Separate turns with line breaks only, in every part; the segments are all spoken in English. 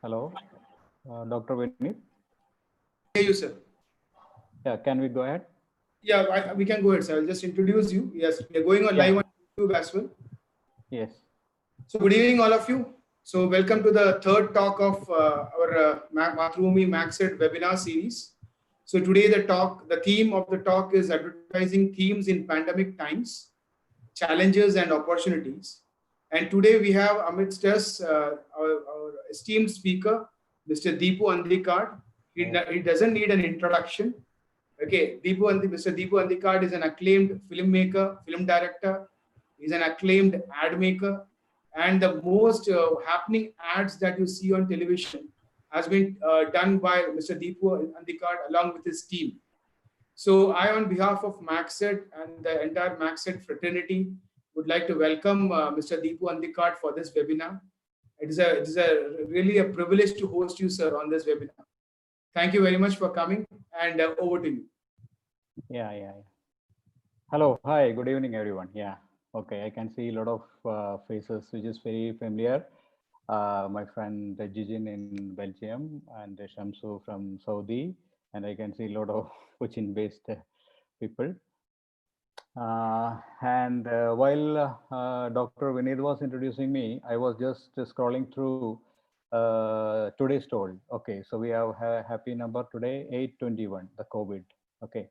Hello, Dr. Vinny.
Hear you, sir.
Yeah, can we go ahead?
Yeah, we can go ahead, sir. I'll just introduce you. Yes, we are going on
Yeah.
live on YouTube as well.
Yes.
So, good evening, all of you. So, welcome to the third talk of our Mathrubhumi MaxEd webinar series. So, today the theme of the talk is advertising themes in pandemic times, challenges and opportunities. And today we have amidst us our esteemed speaker, Mr. Deepu Anthikad. He doesn't need an introduction. Okay, Mr. Deepu Anthikad is an acclaimed filmmaker, film director. He's an acclaimed ad maker, and the most happening ads that you see on television has been done by Mr. Deepu Anthikad along with his team. So I, on behalf of MaxEd and the entire MaxEd fraternity, would like to welcome Mr. Deepu Anthikad for this webinar. It is really a privilege to host you, sir, on this webinar. Thank you very much for coming, and over to you.
Yeah. Hello. Hi. Good evening, everyone. Yeah. Okay. I can see a lot of faces, which is very familiar. My friend Jijin in Belgium and Shamsu from Saudi, and I can see a lot of Cochin-based people. While Dr. Vinod was introducing me, I was just scrolling through today's toll. Okay, so we have a happy number today, 821, the COVID. Okay,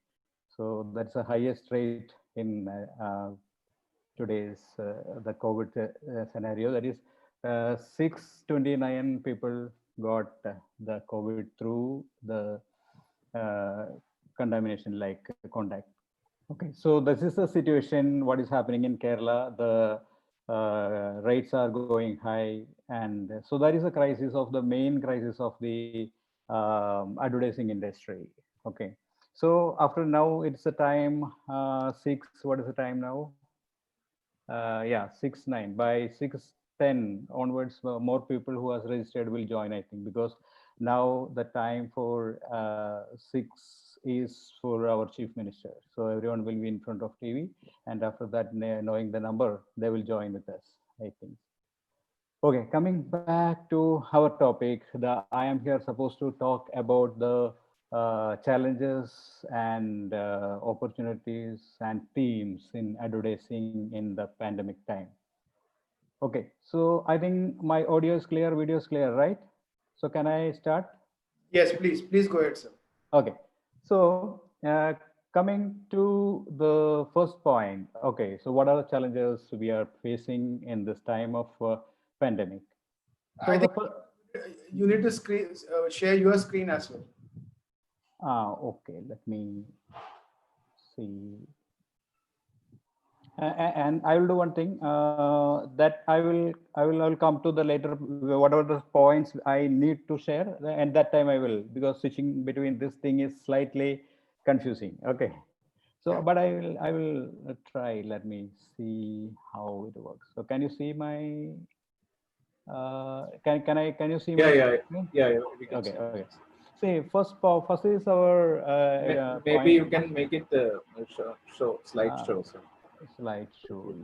so that's the highest rate in today's the COVID scenario. That is 629 people got the COVID through the uh, contamination like contact. Okay, so this is the situation, what is happening in Kerala. The rates are going high. And so that is a crisis of the main crisis of the advertising industry. Okay, so after now, it's the time what is the time now? Yeah, 6:09. By 6:10 onwards, more people who has registered will join, I think, because now the time for 6 is for our chief minister. So everyone will be in front of TV, and after that, knowing the number, they will join with us, I think. Okay, coming back to our topic, I am here supposed to talk about the challenges and opportunities and themes in advertising in the pandemic time. Okay, so I think my audio is clear, video is clear, right? So can I start?
Yes, please go ahead, sir.
Okay, so coming to the first point. Okay, so what are the challenges we are facing in this time of pandemic?
I
So
think you need to share your screen as well.
Okay, let me see. And I will do one thing that I will come to the later, whatever the points I need to share, and that time I will, because switching between this thing is slightly confusing. Okay, so but I will try. Let me see how it works. So can you see my can you see my screen?
Yeah. We can
Okay,
see.
okay. See, first is our
Maybe
point.
you can make it slideshow. So.
Slideshow.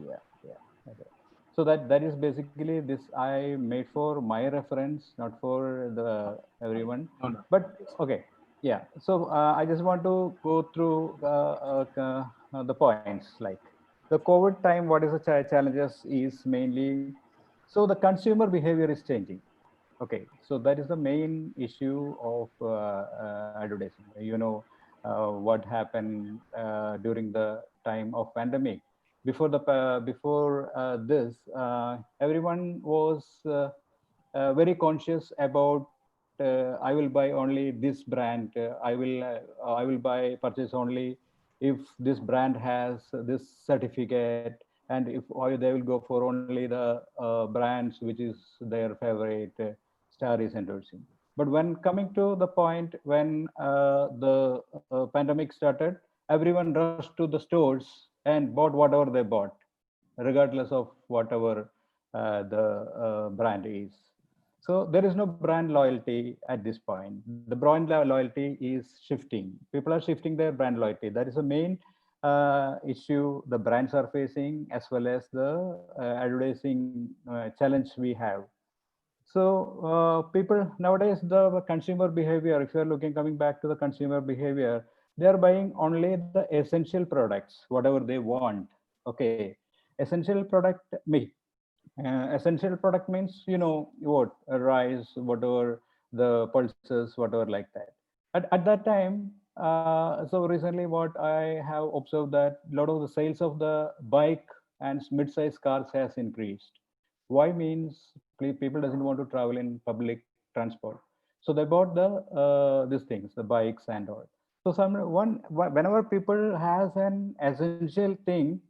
Yeah. Okay. So that is basically this I made for my reference, not for the everyone.
No.
But okay, yeah. So I just want to go through the points like the COVID time. What is the challenges is mainly, so the consumer behavior is changing. Okay, so that is the main issue of advertising. What happened during the time of pandemic. Before this, everyone was very conscious about. I will buy only this brand. I will purchase only if this brand has this certificate, and if they will go for only the brands which is their favorite star is endorsing. But when coming to the point when the pandemic started, everyone rushed to the stores and bought whatever they bought, regardless of whatever the brand is. So there is no brand loyalty at this point. The brand loyalty is shifting. People are shifting their brand loyalty. That is the main issue the brands are facing, as well as the advertising challenge we have. So people nowadays, the consumer behavior, if you are looking, coming back to the consumer behavior, they are buying only the essential products, whatever they want. Okay, essential product me. Essential product means, what, rice, whatever, the pulses, whatever, like that. At that time, so recently, what I have observed, that a lot of the sales of the bike and mid-size cars has increased. Why means, people doesn't want to travel in public transport, so they bought the these things, the bikes and all. So whenever people has an essential thing,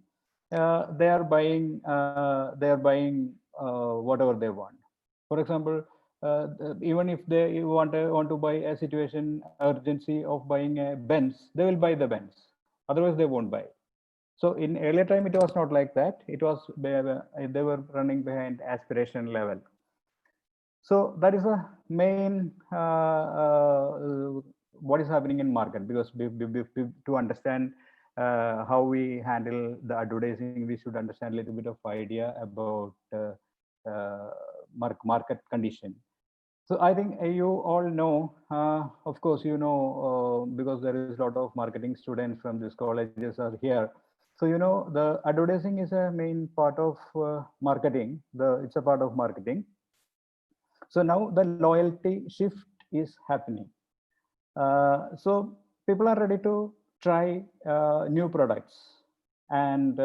they are buying whatever they want. For example, even if they want to buy a situation urgency of buying a Benz, they will buy the Benz. Otherwise, they won't buy. So in earlier time, it was not like that. It was they were running behind aspiration level. So that is a main what is happening in market, because to understand how we handle the advertising, we should understand a little bit of idea about market condition. So I think you all know, of course, because there is a lot of marketing students from these colleges are here. So the advertising is a main part of marketing. It's a part of marketing. So now the loyalty shift is happening. So people are ready to try new products, and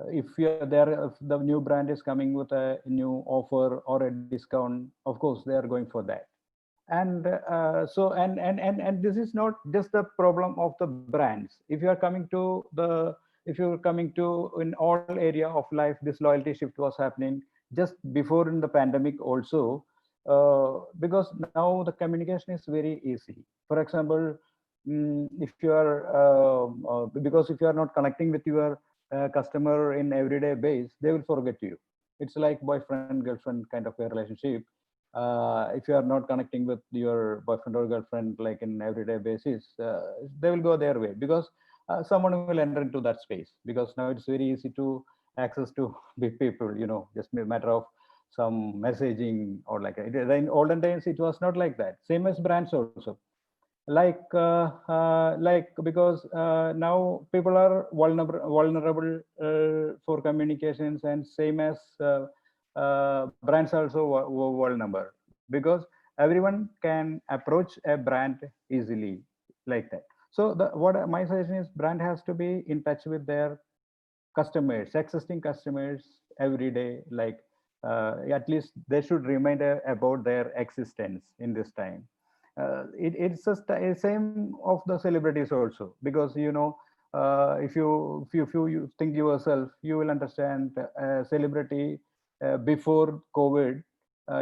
if if the new brand is coming with a new offer or a discount, of course they are going for that. And so and this is not just the problem of the brands. If you're coming to in all area of life, this loyalty shift was happening just before in the pandemic also, because now the communication is very easy. For example, if you are because if you are not connecting with your customer in everyday base, they will forget you. It's like boyfriend girlfriend kind of a relationship. If you are not connecting with your boyfriend or girlfriend like in everyday basis, they will go their way, because someone will enter into that space, because now it's very easy to access to big people, just a matter of some messaging or like in olden days it was not like that. Same as brands also, like because now people are vulnerable for communications, and same as brands also vulnerable, because everyone can approach a brand easily, like that. So what my suggestion is, brand has to be in touch with their customers, existing customers every day, like at least they should remind about their existence in this time. It's just the same of the celebrities also, because if you think yourself, you will understand a celebrity before COVID.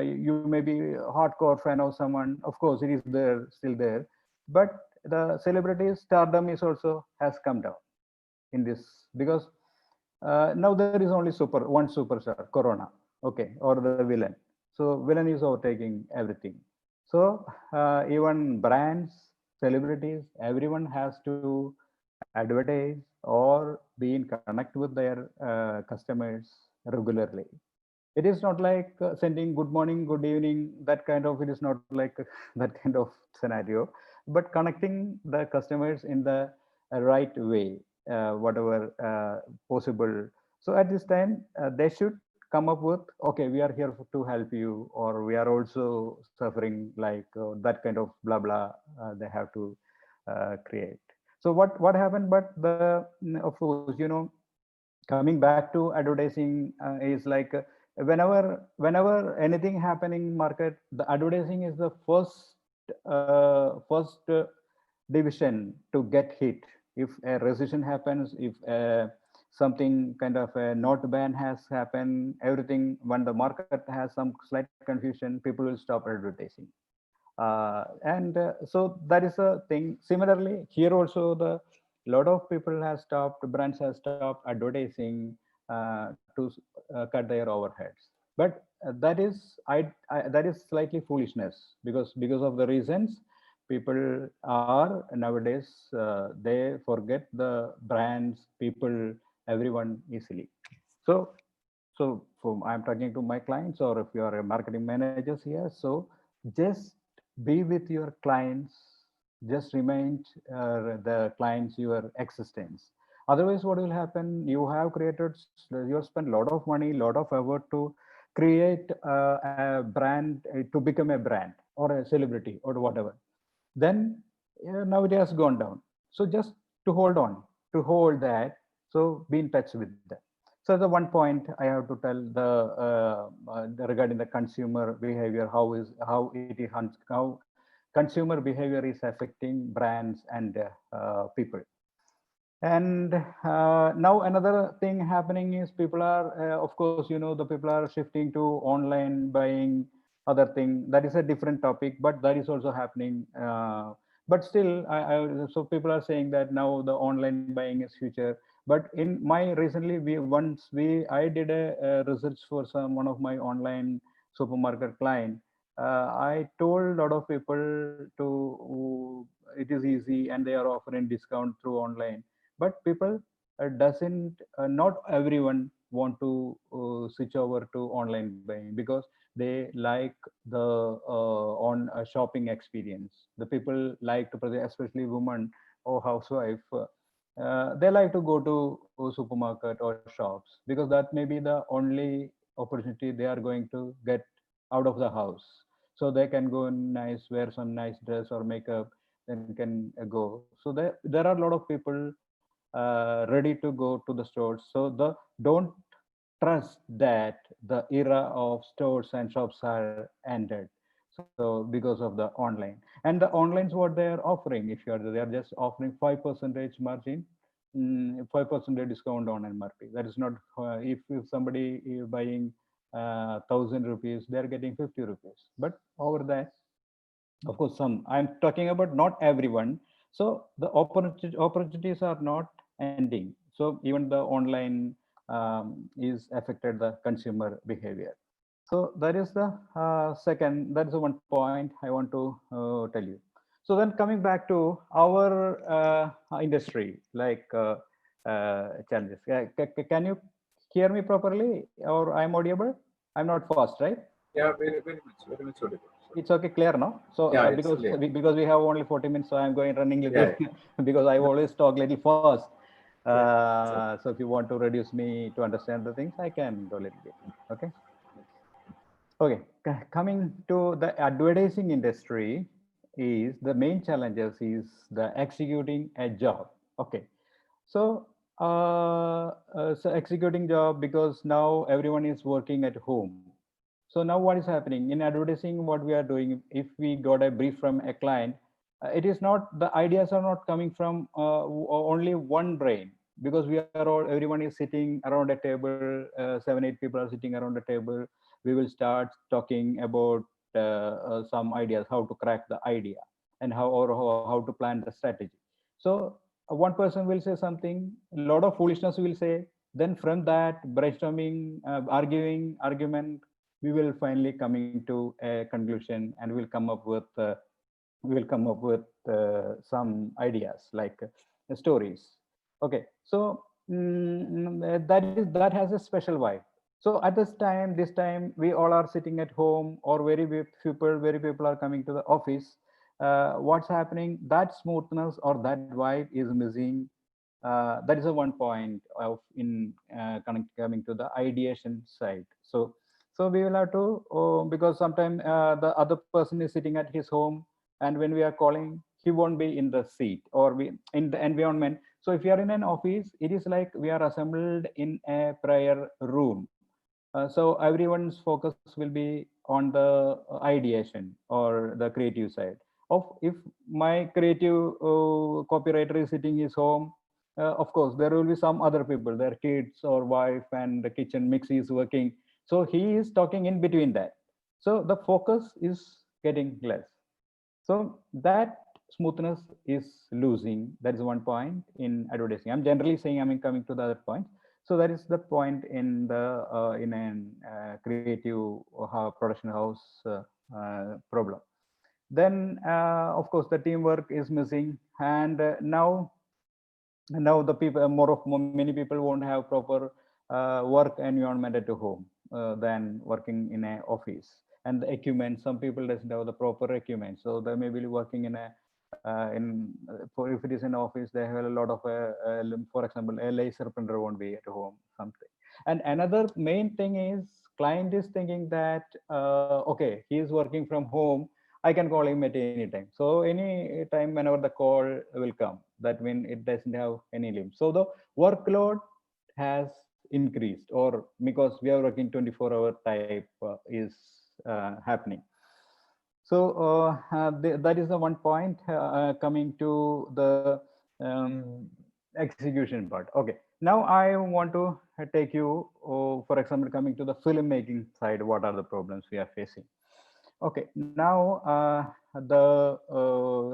You may be a hardcore fan of someone, of course it is there, still there, but the celebrity stardom is also has come down in this, because now there is only one superstar, Corona, okay, or the villain. So villain is overtaking everything. So even brands, celebrities, everyone has to advertise or be in connect with their customers regularly. It is not like sending good morning, good evening, that kind of, it is not like that kind of scenario, but connecting the customers in the right way, whatever possible. So at this time, they should come up with, okay, we are here to help you, or we are also suffering, like that kind of blah blah. They have to create. So what happened? But of course, coming back to advertising is like, whenever anything happening market, the advertising is the first division to get hit. If a recession happens, if something kind of a note ban has happened, everything, when the market has some slight confusion, people will stop advertising. And so that is a thing. Similarly here also, the lot of people has stopped, brands have stopped advertising to cut their overheads. But that is that is slightly foolishness, because of the reasons, people are nowadays they forget the brands, people, everyone easily. So So I'm talking to my clients, or if you are a marketing managers here, so just be with your clients, just remind the clients your existence. Otherwise, what will happen? You have created, you have spent a lot of money, lot of effort to create a brand, to become a brand or a celebrity or whatever. Then now it has gone down. So just to hold on, to hold that, so be in touch with that. So the one point I have to tell regarding the consumer behavior, how it is, how consumer behavior is affecting brands and people. And now another thing happening is people are, of course, the people are shifting to online buying, other thing. That is a different topic, but that is also happening. But still, so people are saying that now the online buying is future. But in my recently, I did a research for one of my online supermarket client. I told a lot of people it is easy and they are offering discount through online, but people doesn't not everyone want to switch over to online buying because they like the on shopping experience. The people like to, especially women or housewife, they like to go to supermarket or shops because that may be the only opportunity they are going to get out of the house. So they can go nice, wear some nice dress or makeup, then can go. So there are a lot of people ready to go to the stores. So don't trust that the era of stores and shops are ended. So because of the online, and the onlines, what they are offering, if they are just offering 5% margin, 5% discount on MRP. That is not if somebody is buying 1,000 rupees, they are getting 50 rupees. But over that, of course, some, I'm talking about not everyone. So the opportunities are not ending. So even the online is affected the consumer behavior. So that is the second, that is the one point I want to tell you. So then coming back to our industry, like challenges. Can you hear me properly, or I'm audible? I'm not fast, right?
Yeah, very much audible.
It's okay, clear now. So
Yeah, it's
because
clear.
because we have only 40 minutes, so I'm going running little
Yeah,
because I always talk little fast.
yeah.
So if you want to reduce me to understand the things, I can do a little bit. Okay. Okay. Coming to the advertising industry, is the main challenges is the executing a job. Okay. So so executing job, because now everyone is working at home. So now what is happening in advertising? What we are doing, if we got a brief from a client, it is not, the ideas are not coming from only one brain, because we are all, everyone is sitting around a table, 7 8 people are sitting around a table. We will start talking about some ideas, how to crack the idea, and how to plan the strategy. So one person will say something, a lot of foolishness will say, then from that brainstorming, argument, we will finally coming to a conclusion, and we will come up with some ideas like stories. Okay. So that has a special vibe. So at this time we all are sitting at home, or very people are coming to the office. What's happening, that smoothness or that vibe is missing. That is a one point of in coming to the ideation side. So we will have to, because sometimes the other person is sitting at his home, and when we are calling, he won't be in the seat, or we in the environment. So if you are in an office, it is like we are assembled in a prayer room. So everyone's focus will be on the ideation or the creative side of, if my creative copywriter is sitting his home, of course there will be some other people, their kids or wife, and the kitchen mix is working, so he is talking in between that. So the focus is getting less. So that smoothness is losing. That is one point in advertising. I'm generally saying, I'm coming to the other point. So that is the point in the in an creative production house problem. Then of course the teamwork is missing, and now the people, many people won't have proper work environment at home than working in an office. And the equipment, some people doesn't have the proper equipment, so they may be working in a for if it is an office, they have a lot of for example, a laser printer won't be at home, something. And another main thing is client is thinking that okay, he is working from home, I can call him at any time. So any time whenever the call will come, that means it doesn't have any limit. So the workload has increased, or because we are working 24-hour type is happening. So that is the one point. Coming to the execution part. Okay, now I want to take you, for example, coming to the filmmaking side. What are the problems we are facing? Okay, now the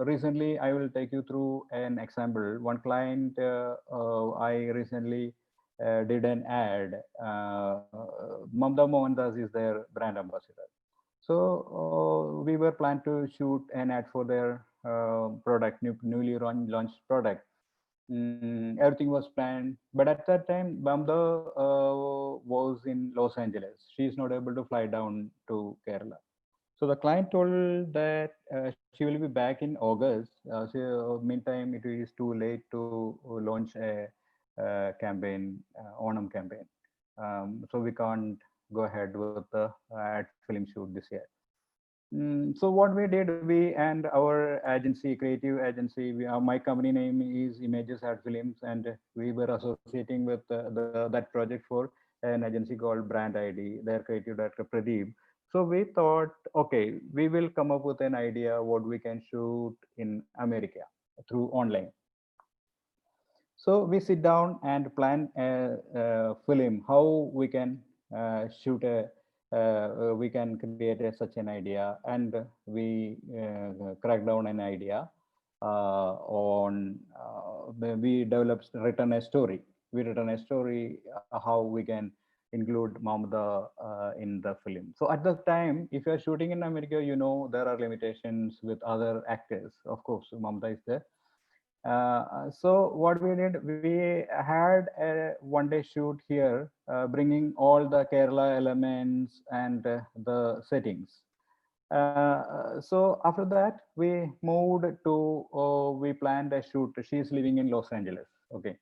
recently I will take you through an example. One client I recently did an ad. Mamta Mohandas is their brand ambassador. So we were planned to shoot an ad for their product, newly launched product. Everything was planned, but at that time, Bamda was in Los Angeles. She is not able to fly down to Kerala. So the client told that she will be back in August. Meantime, it is too late to launch a campaign, Onam campaign. So we can't go ahead with the ad film shoot this year. So what we did, we and our agency, creative agency, my company name is Images Art Films, and we were associating with that project for an agency called Brand ID, their creative director Pradeep. So we thought, okay, we will come up with an idea what we can shoot in America through online. So we sit down and plan a film, how we can shoot we can create such an idea, and we crack down an idea on, we developed, written a story. We written a story how we can include Mamda in the film. So at the time, if you're shooting in America, there are limitations with other actors. Of course, Mamda is there. So what we did, we had a one-day shoot here, bringing all the Kerala elements and the settings. So after that, we moved to, we planned a shoot. She's living in Los Angeles. Okay.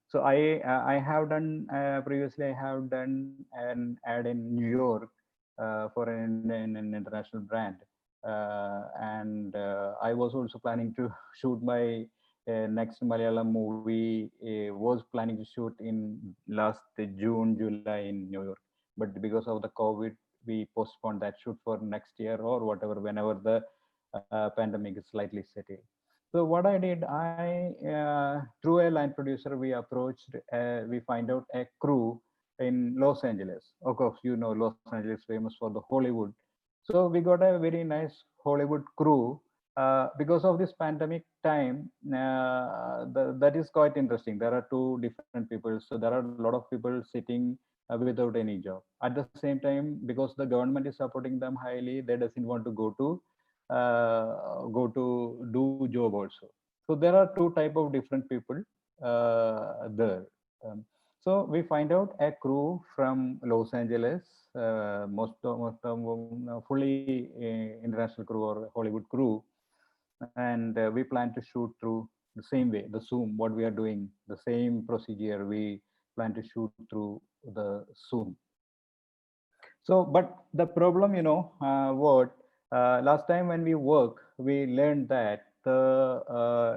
So I have done, previously I have done an ad in New York for an international brand. And I was also planning to shoot my next Malayalam movie, was planning to shoot in last June, July in New York. But because of the COVID, we postponed that shoot for next year or whatever, whenever the pandemic is slightly settled. So what I did, through a line producer, we approached, we find out a crew in Los Angeles. Of course, Los Angeles famous for the Hollywood. So we got a very nice Hollywood crew. Because of this pandemic time, that is quite interesting. There are two different people. So there are a lot of people sitting without any job. At the same time, because the government is supporting them highly, they doesn't want to go to do job also. So there are two type of different people there. So we find out a crew from Los Angeles, most of fully international crew or Hollywood crew, and we plan to shoot through the same way, the Zoom. What we are doing, the same procedure, we plan to shoot through the Zoom. So, but the problem, what last time when we work, we learned that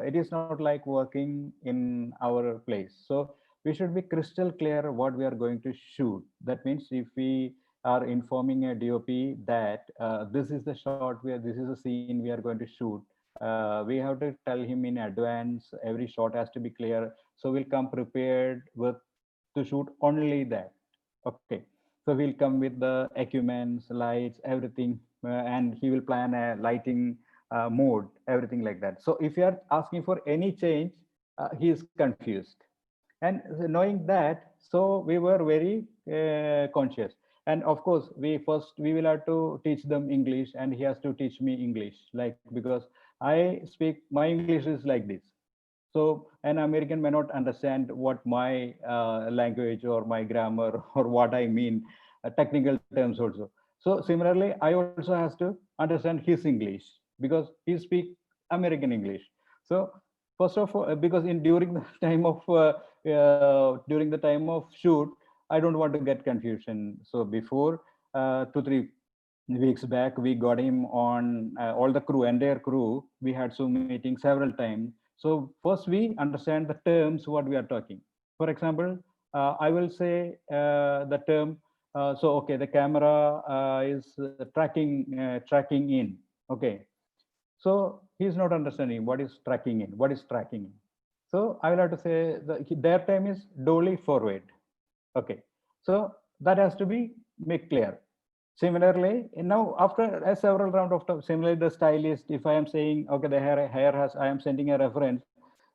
it is not like working in our place. So we should be crystal clear what we are going to shoot. That means if we are informing a DOP that this is the shot this is a scene we are going to shoot, we have to tell him in advance. Every shot has to be clear. So we'll come prepared with to shoot only that. Okay. So we'll come with the equipments, lights, everything, and he will plan a lighting mode, everything like that. So if you are asking for any change, he is confused. And knowing that, so we were very conscious. And of course, we will have to teach them English, and he has to teach me English, like, because I speak, my English is like this. So an American may not understand what my language or my grammar or what I mean, technical terms also. So similarly, I also has to understand his English because he speak American English. So first of all, because in during the during the time of shoot, I don't want to get confusion. So before 2 3 weeks back, we got him on all the crew, entire crew. We had Zoom meeting several times. So first we understand the terms what we are talking. For example, I will say the term. So okay, the camera is tracking in. Okay, so he's not understanding what is tracking in. What is tracking in? So I will have to say their time is dolly forward. Okay, so that has to be made clear. Similarly, now after a several round of time, similarly the stylist, if I am saying okay, the hair has, I am sending a reference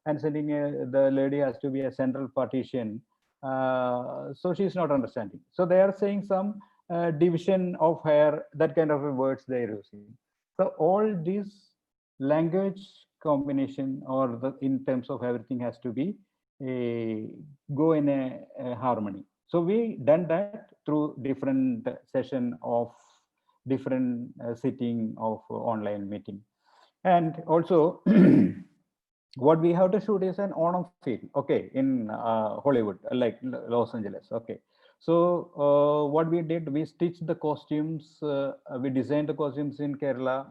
and sending the lady has to be a central partition. So she's not understanding. So they are saying some division of hair, that kind of words they are using. So all these language combination or the in terms of everything has to be a go in a harmony. So we done that through different session of different sitting of online meeting. And also what we have to shoot is an Onam scene, okay, in Hollywood, like Los Angeles, okay. So what we did, we stitched the costumes, we designed the costumes in Kerala,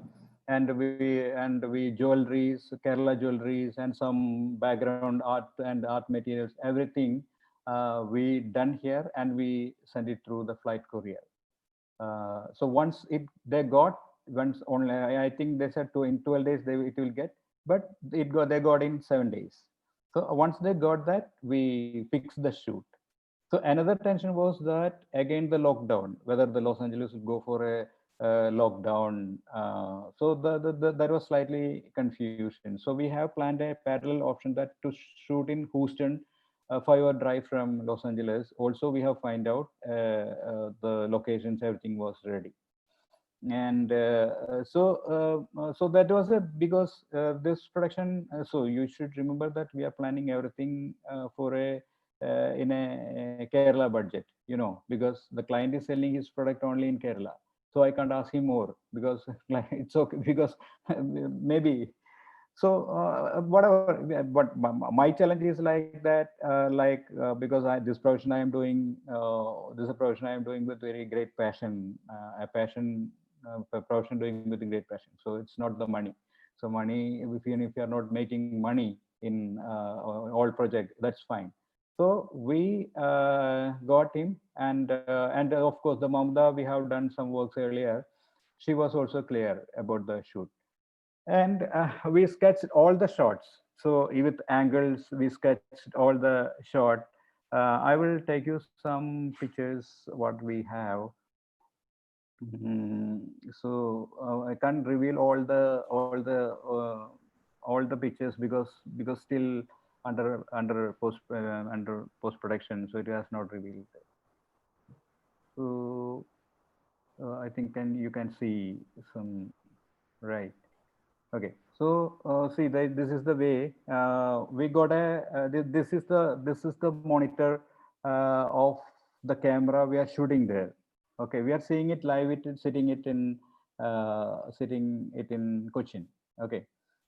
and we jewelries, Kerala jewelries, and some background art and art materials, everything we done here, and we send it through the flight courier. So once they got, once only, I think they said in 12 days it will get, but they got in 7 days. So once they got that, we fixed the shoot. So another tension was that again the lockdown, whether the Los Angeles would go for a lockdown. So that was slightly confusion. So we have planned a parallel option that to shoot in Houston, a 5 hour drive from Los Angeles. Also, we have find out the locations, everything was ready. And so that was it because this production. So you should remember that we are planning everything for a in a Kerala budget, because the client is selling his product only in Kerala. So I can't ask him more because like, it's okay because maybe so whatever. But my challenge is like that, because this profession I am doing, this is a profession I am doing with very great passion, a passion, a profession doing with great passion. So it's not the money. So money, if you are not making money in all project, that's fine. So we got him, and of course the Mamda, we have done some works earlier. She was also clear about the shoot, and we sketched all the shots. So with angles we sketched all the shot. I will take you some pictures what we have. So I can't reveal all the pictures because still under post production, so it has not revealed. So I think you can see some, right. Okay, so see, this is the way we got this is the monitor of the camera we are shooting there. Okay, we are seeing it live. Sitting it in Cochin. Okay,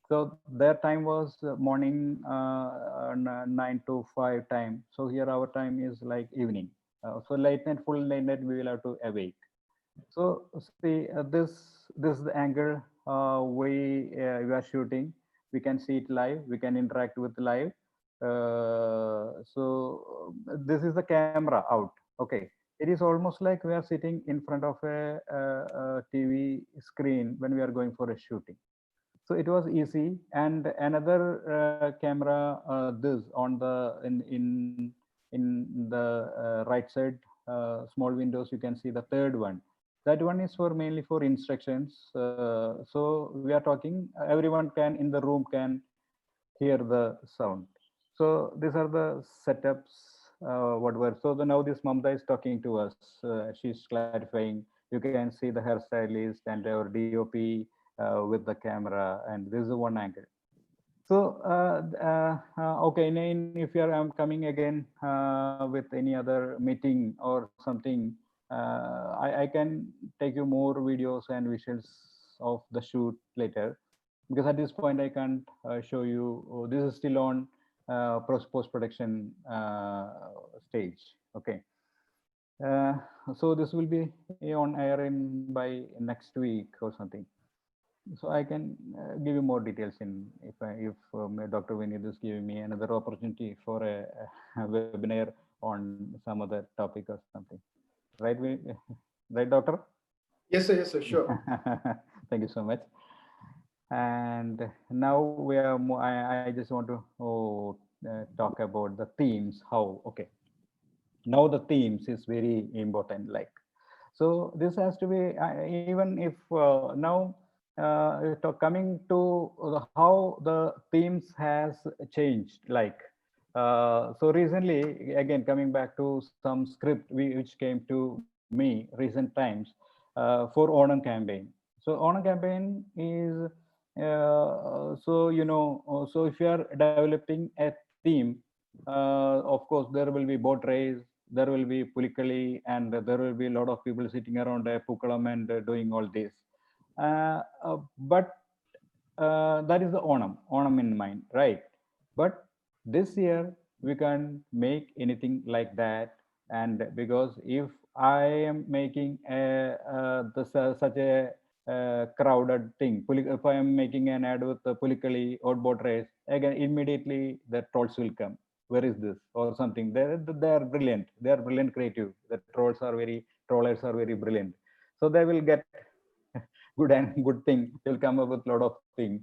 so their time was morning 9 to 5 time. So here our time is like evening. So late night, full late night, we will have to awake. So see, this is the angle we are shooting. We can see it live. We can interact with live. So this is the camera out. Okay, it is almost like we are sitting in front of a TV screen when we are going for a shooting. So it was easy. And another camera, this on the in the right side, small windows, you can see the third one. That one is for mainly for instructions. So we are talking, everyone can in the room can hear the sound. So these are the setups. Whatever. So now this Mamta is talking to us. She's clarifying. You can see the hairstylist and our DOP with the camera, and this is one angle. So, okay, if you are coming again with any other meeting or something, I can take you more videos and visuals of the shoot later, because at this point I can't show you. Oh, this is still on post production stage. Okay. Uh, so this will be on air in by next week or something. So I can give you more details in if Dr. Vinith is giving me another opportunity for a webinar on some other topic or something. Right, right, Doctor?
Yes, sir, sure.
Thank you so much. And now we are. I just want to talk about the themes. How? Okay. Now the themes is very important. Like, so this has to be even if now coming to how the themes has changed. Like, so recently, again coming back to some script which came to me recent times for Onam campaign. So Onam campaign is so if you are developing a theme, of course there will be boat race, there will be pulikali, and there will be a lot of people sitting around a pukalam and doing all this. But that is the Onam in mind, right? But this year we can't make anything like that, and because if I am making such a crowded thing, if I am making an ad with Pulikali or boat race, again immediately the trolls will come. Where is this or something? They are brilliant. They are brilliant creative. The trollers are very brilliant. So they will get good and good thing. They'll come up with a lot of things.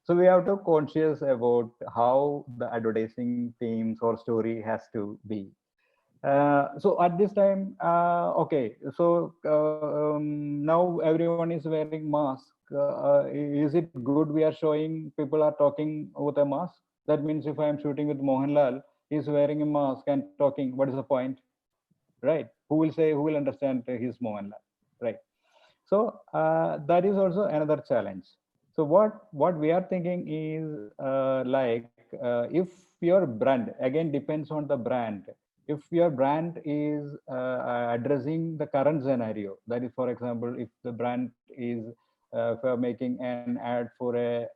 So we have to conscious about how the advertising themes or story has to be. So at this time, okay, so now everyone is wearing mask. Is it good we are showing people are talking with a mask? That means if I am shooting with Mohanlal, he's wearing a mask and talking. What is the point, right? Who will say? Who will understand his Mohanlal, right? So that is also another challenge. So what we are thinking is if your brand, again depends on the brand. If your brand is addressing the current scenario, that is, for example, if the brand is if you're making an ad for a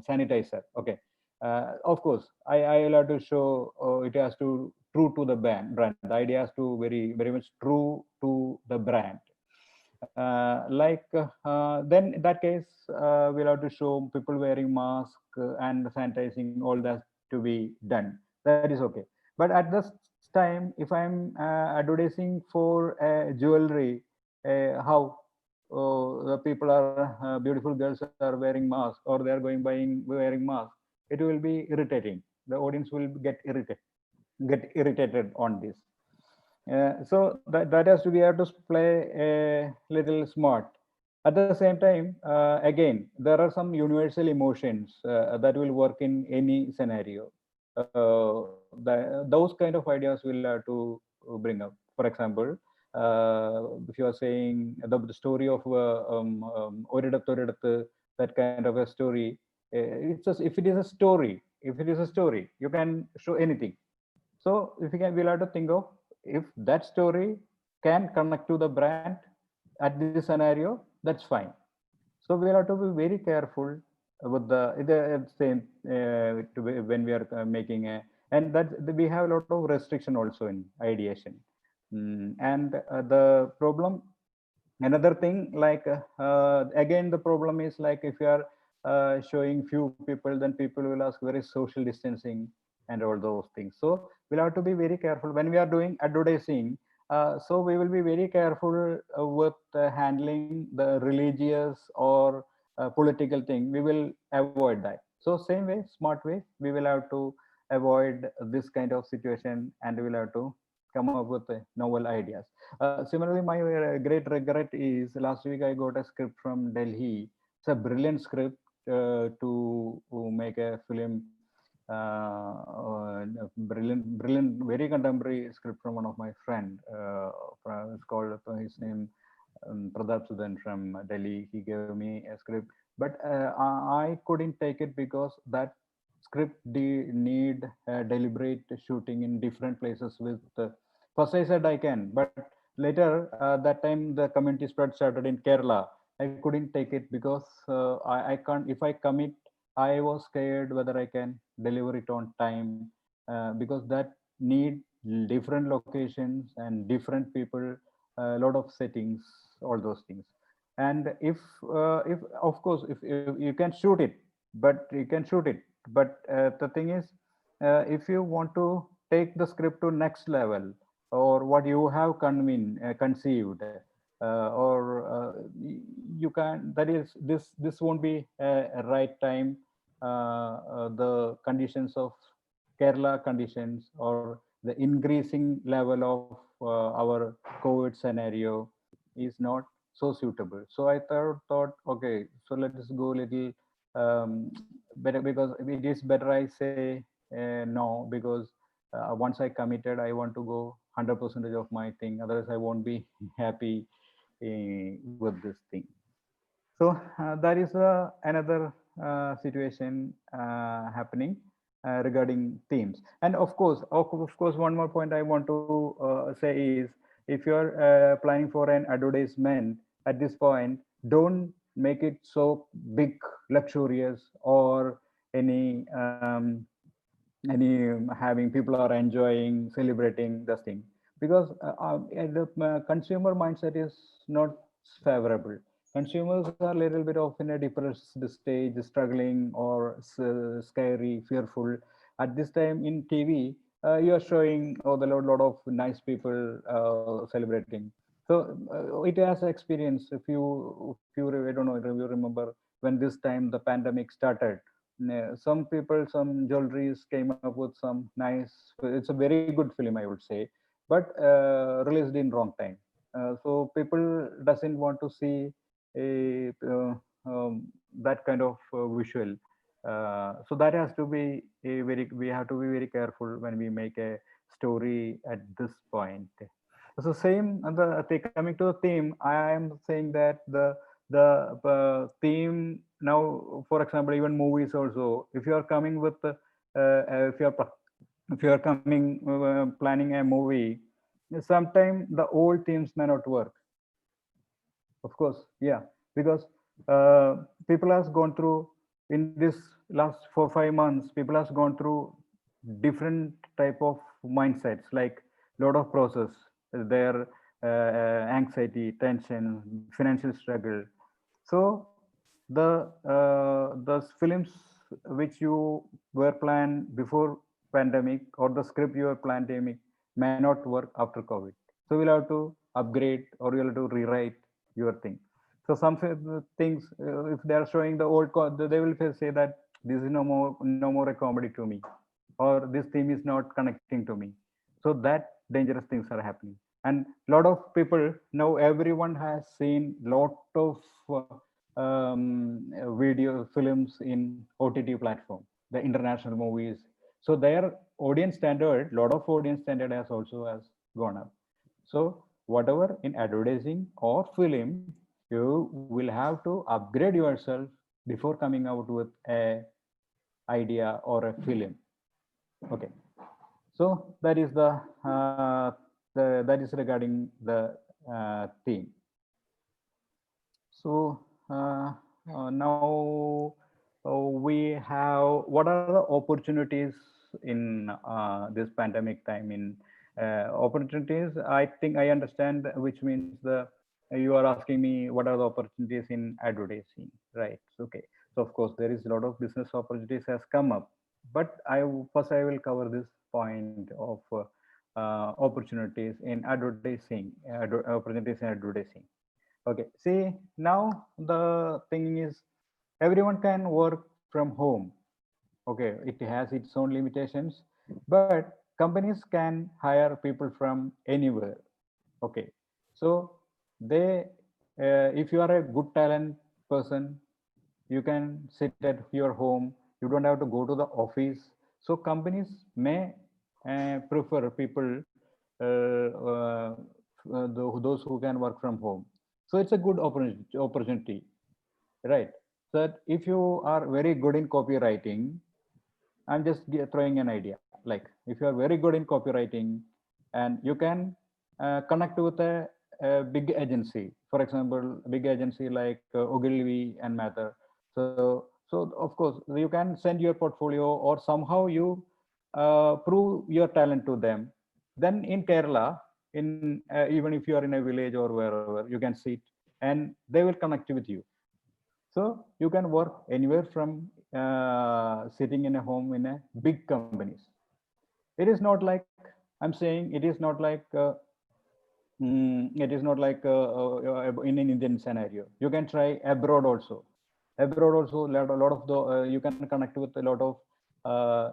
sanitizer, okay, of course I will have to show it has to true to the brand. The idea has to very much true to the brand. Then in that case we'll have to show people wearing mask and sanitizing, all that to be done. That is okay. But at this time, if I'm advertising for jewelry, how the people are beautiful girls are wearing mask, or they are going buying wearing mask, it will be irritating. The audience will get irritated on this. So that has to be, have to play a little smart. At the same time, again, there are some universal emotions that will work in any scenario. Those kind of ideas will have to bring up. For example, if you are saying the story of Oridathu Oridathu, that kind of a story, it's just if it is a story, you can show anything. So if you can, we'll have to think of if that story can connect to the brand at this scenario, that's fine. So we'll have to be very careful with the same when we are making a, and that we have a lot of restriction also in ideation. And the problem, another thing, like again the problem is like if you are showing few people, then people will ask where is social distancing and all those things. So we'll have to be very careful when we are doing advertising. So we will be very careful with handling the religious or political thing. We will avoid that. So same way, smart way, we will have to avoid this kind of situation, and we will have to come up with novel ideas. Similarly, my great regret is last week I got a script from Delhi. It's a brilliant script to make a film. Brilliant, very contemporary script from one of my friend. It's called his name Pradap Sudan from Delhi. He gave me a script. but I couldn't take it because that script need deliberate shooting in different places with first I said I can, but later that time the community spread started in Kerala. I couldn't take it because I can't, if I commit, I was scared whether I can deliver it on time, because that need different locations and different people, a lot of settings, all those things. And if of course if you can shoot it, but you can shoot it, but the thing is, if you want to take the script to next level, or what you have conceived, you can, that is, this won't be a right time. The conditions of Kerala conditions, or the increasing level of our COVID scenario is not so suitable. So I thought, okay, so let us go little better, because it is better I say no, because once I committed, I want to go 100% of my thing. Otherwise, I won't be happy with this thing. So that is another situation happening regarding themes. And of course, one more point I want to say is, if you're planning for an advertisement at this point, don't make it so big, luxurious, or any having people are enjoying, celebrating this thing, because the consumer mindset is not favorable. Consumers are a little bit of in a depressed stage, struggling, or scary, fearful. At this time in TV, you are showing, oh, the lot of nice people celebrating. So it has experience. I don't know if you remember when this time the pandemic started. Some people, some jewelries came up with some nice. It's a very good film, I would say, but released in wrong time. So people doesn't want to see that kind of visual. So that has to be a very. We have to be very careful when we make a story at this point. So same, coming to the theme, I am saying that the theme now, for example, even movies also, if you are coming with if you are coming planning a movie, sometimes the old themes may not work. Of course, yeah, because people has gone through, in this last 4 5 months, people has gone through different type of mindsets, like lot of process, their anxiety, tension, financial struggle. So the films which you were planned before pandemic, or the script you were planning, may not work after COVID. So we'll have to upgrade, or you'll have to rewrite your thing. So some things, if they are showing the old, they will say that this is no more a comedy to me, or this theme is not connecting to me. So that dangerous things are happening. And lot of people now, everyone has seen lot of video films in OTT platform, the international movies. So their audience standard, lot of audience standard has gone up. So whatever in advertising or film, you will have to upgrade yourself before coming out with a idea or a film. Okay, so that is that is regarding the theme. So now we have, what are the opportunities in this pandemic time? In opportunities, I think I understand, which means you are asking me what are the opportunities in advertising, right? Okay, so of course there is a lot of business opportunities has come up, but first I will cover this point of opportunities in advertising, opportunities in advertising. Okay, see, now the thing is, everyone can work from home. Okay, it has its own limitations, but companies can hire people from anywhere. Okay, so they, if you are a good talent person, you can sit at your home. You don't have to go to the office. So companies may prefer people, those who can work from home. So it's a good opportunity, right? that if you are very good in copywriting, I'm just throwing an idea. Like if you are very good in copywriting and you can connect with a big agency, for example, a big agency like Ogilvy and Mather. So of course you can send your portfolio or somehow you prove your talent to them. Then in Kerala, in even if you are in a village or wherever, you can sit and they will connect with you. So you can work anywhere from sitting in a home in a big companies. It is not like, I'm saying, it is not like it is not like in an Indian scenario. You can try abroad also. Abroad also, a lot of the you can connect with a lot of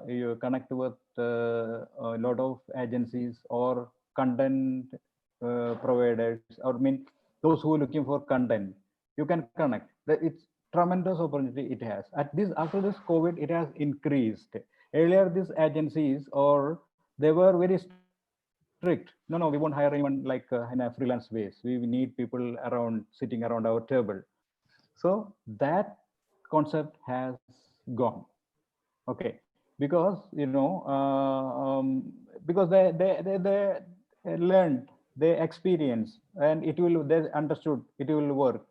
you connect with a lot of agencies or content providers, or mean those who are looking for content. You can connect. It's tremendous opportunity it has. At this after this COVID, it has increased. Earlier, these agencies or they were very strict. No, we won't hire anyone like in a freelance base. We need people around sitting around our table. So that concept has gone. Okay, because because they learned, they experienced, and it will they understood it will work.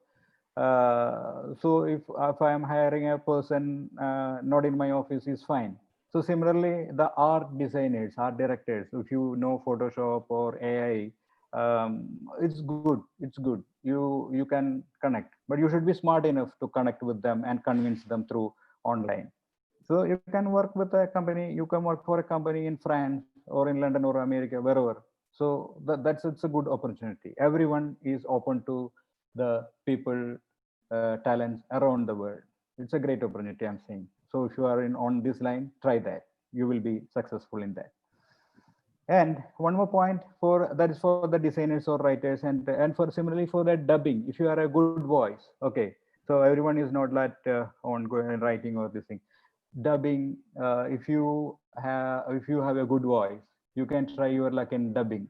So if I am hiring a person not in my office is fine. So similarly, the art designers, art directors, if you know Photoshop or AI, it's good. It's good. You can connect, but you should be smart enough to connect with them and convince them through online. So you can work with a company. You can work for a company in France or in London or America, wherever. So that's it's a good opportunity. Everyone is open to the people talents around the world. It's a great opportunity, I'm saying. So if you are in on this line, try that. You will be successful in that. And one more point for that is for the designers or writers, and for similarly for the dubbing. If you are a good voice, okay. So everyone is not that on going writing or this thing. Dubbing. If you have a good voice, you can try your luck in dubbing.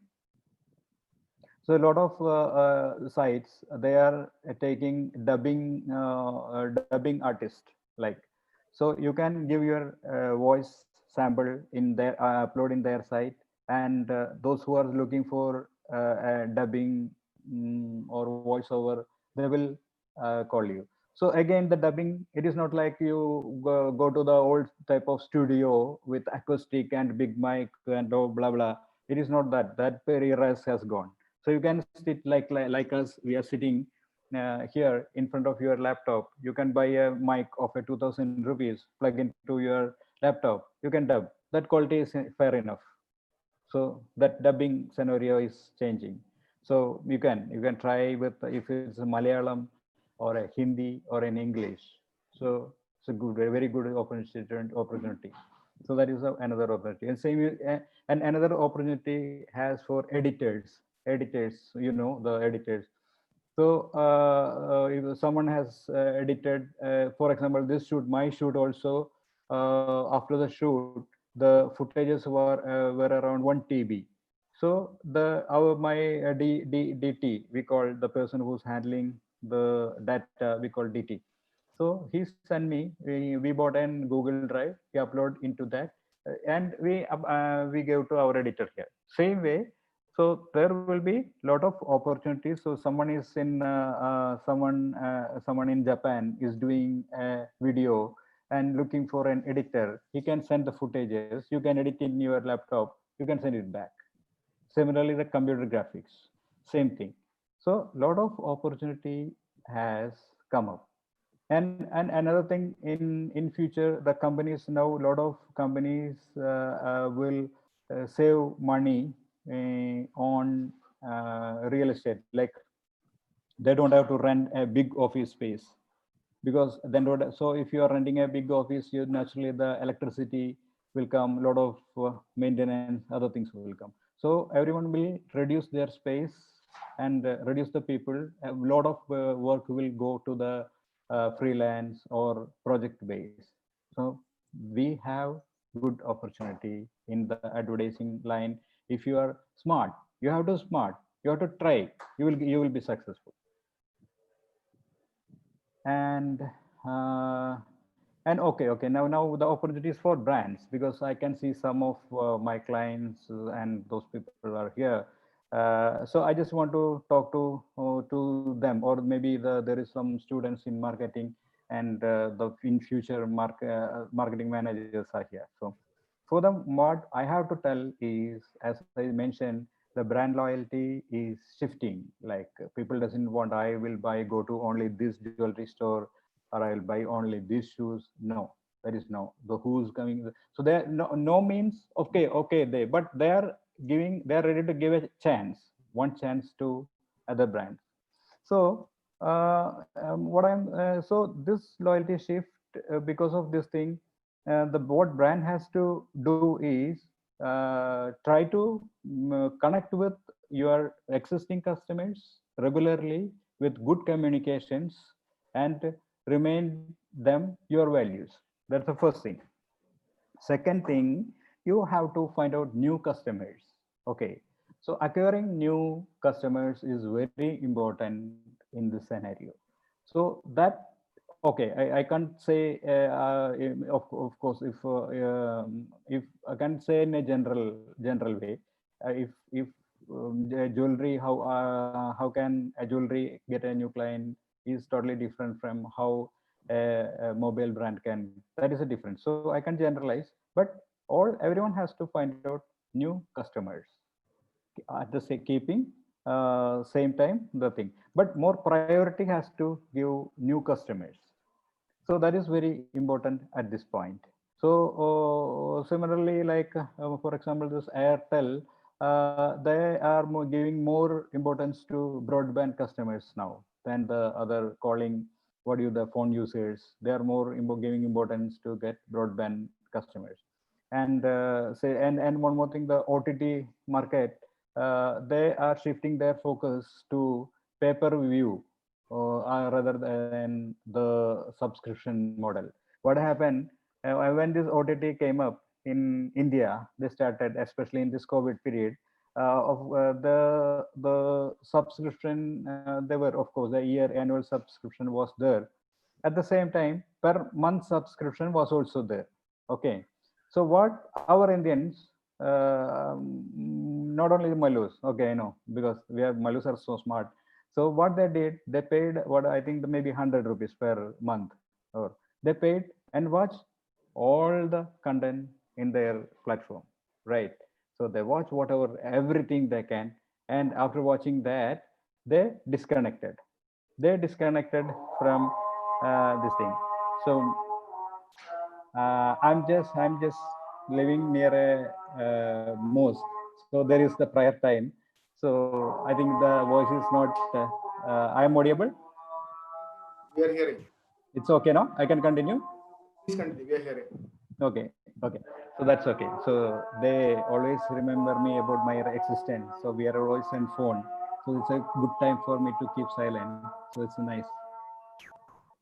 So a lot of sites they are taking dubbing artist, like, so you can give your voice sample in their upload in their site, and those who are looking for dubbing or voiceover, they will call you. So again, the dubbing, it is not like you go to the old type of studio with acoustic and big mic and blah blah. It is not that. That era has gone. So you can sit like us, we are sitting here in front of your laptop. You can buy a mic of a 2000 rupees, plug into your laptop, you can dub. That quality is fair enough. So that dubbing scenario is changing. So you can try with, if it's a Malayalam or a Hindi or in English. So it's a good, a very good opportunity. So that is another opportunity. And same and another opportunity has for editors, the editors. So if someone has edited, for example, this shoot, my shoot also, after the shoot, the footages were around 1 TB. So my we call the person who's handling the data, we call DT. So he sent me. We bought an Google Drive. We upload into that, and we gave to our editor here. Same way, so there will be lot of opportunities. So someone in Japan is doing a video and looking for an editor. He can send the footages. You can edit in your laptop. You can send it back. Similarly, the computer graphics, same thing. So lot of opportunity has come up. And another thing, in future, the companies now, a lot of companies will save money on real estate. Like they don't have to rent a big office space, because then so if you are renting a big office, you naturally the electricity will come, a lot of maintenance, other things will come. So everyone will reduce their space and reduce the people. A lot of work will go to the freelance or project base. So we have good opportunity in the advertising line. If you are smart, you have to try. You will be successful. And And okay, now the opportunities for brands, because I can see some of my clients and those people are here. So I just want to talk to them, or maybe there is some students in marketing, and the in future marketing managers are here. So for them, what I have to tell is, as I mentioned, the brand loyalty is shifting. Like people doesn't want, I will go to only this jewelry store, or I'll buy only these shoes. No, there is no. The who's coming. So there no means okay but they are ready to give a chance, one chance to other brands. So so this loyalty shift, because of this thing, the what brand has to do is try to connect with your existing customers regularly with good communications, and remind them your values. That's the first thing. Second thing, you have to find out new customers. Okay, so acquiring new customers is very important in this scenario. So that, okay, I can't say of course, if I can say in a general way, if the jewelry, how can a jewelry get a new client is totally different from how a mobile brand can. That is a difference. So I can generalize, but everyone has to find out new customers at the same keeping same time the thing, but more priority has to give new customers. So that is very important at this point. So similarly, like for example, this Airtel, they are giving more importance to broadband customers now than the other calling, what you the phone users. They are more giving importance to get broadband customers. And and one more thing, the OTT market, they are shifting their focus to pay per view, rather than the subscription model. What happened when this OTT came up in India? They started, especially in this COVID period, of the subscription. They were, of course, the year annual subscription was there. At the same time, per month subscription was also there. Okay, so what our Indians, not only the Malus, okay, I know, because we have Malus are so smart. So what they did, they paid what I think maybe 100 rupees per month, or they paid and watched all the content in their platform, right? So they watch whatever everything they can, and after watching that, they disconnected. They disconnected from this thing. So I'm just living near a mosque, so there is the prayer time. So I think the voice is not. I am audible.
We are hearing.
It's okay now. I can continue.
Please continue. We are hearing.
Okay. So that's okay. So they always remember me about my existence. So we are always on phone. So it's a good time for me to keep silent. So it's nice.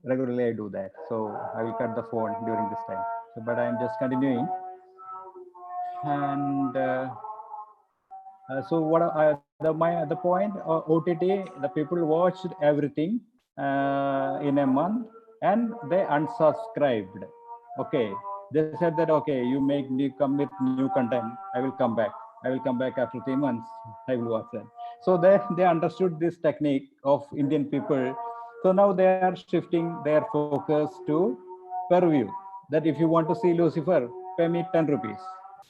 Regularly I do that. So I will cut the phone during this time. So, but I'm just continuing. And so what the point, OTT, the people watched everything in a month, and they unsubscribed. Okay, they said that, okay, you make me come with new content, I will come back. I will come back after 3 months. I will watch that. So they understood this technique of Indian people. So now they are shifting their focus to per view. That if you want to see Lucifer, pay me 10 rupees.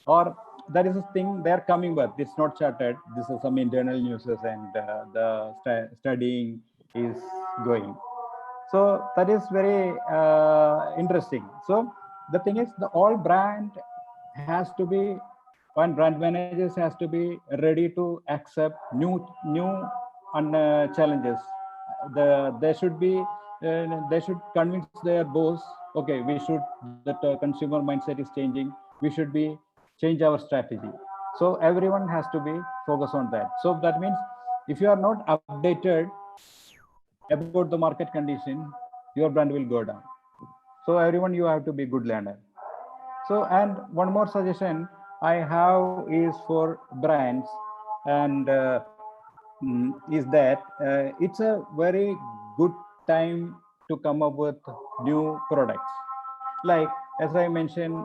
Or that is a thing they are coming with. It's not charted. This is some internal news, and the studying is going. So that is very interesting. So the thing is, the all brand has to be, one brand managers has to be ready to accept new challenges. They should be they should convince their boss, okay, we should, that consumer mindset is changing, we should be change our strategy. So everyone has to be focused on that. So that means if you are not updated about the market condition, your brand will go down. So everyone, you have to be good learner. So, and one more suggestion I have is for brands, and is that it's a very good time to come up with new products. Like as I mentioned,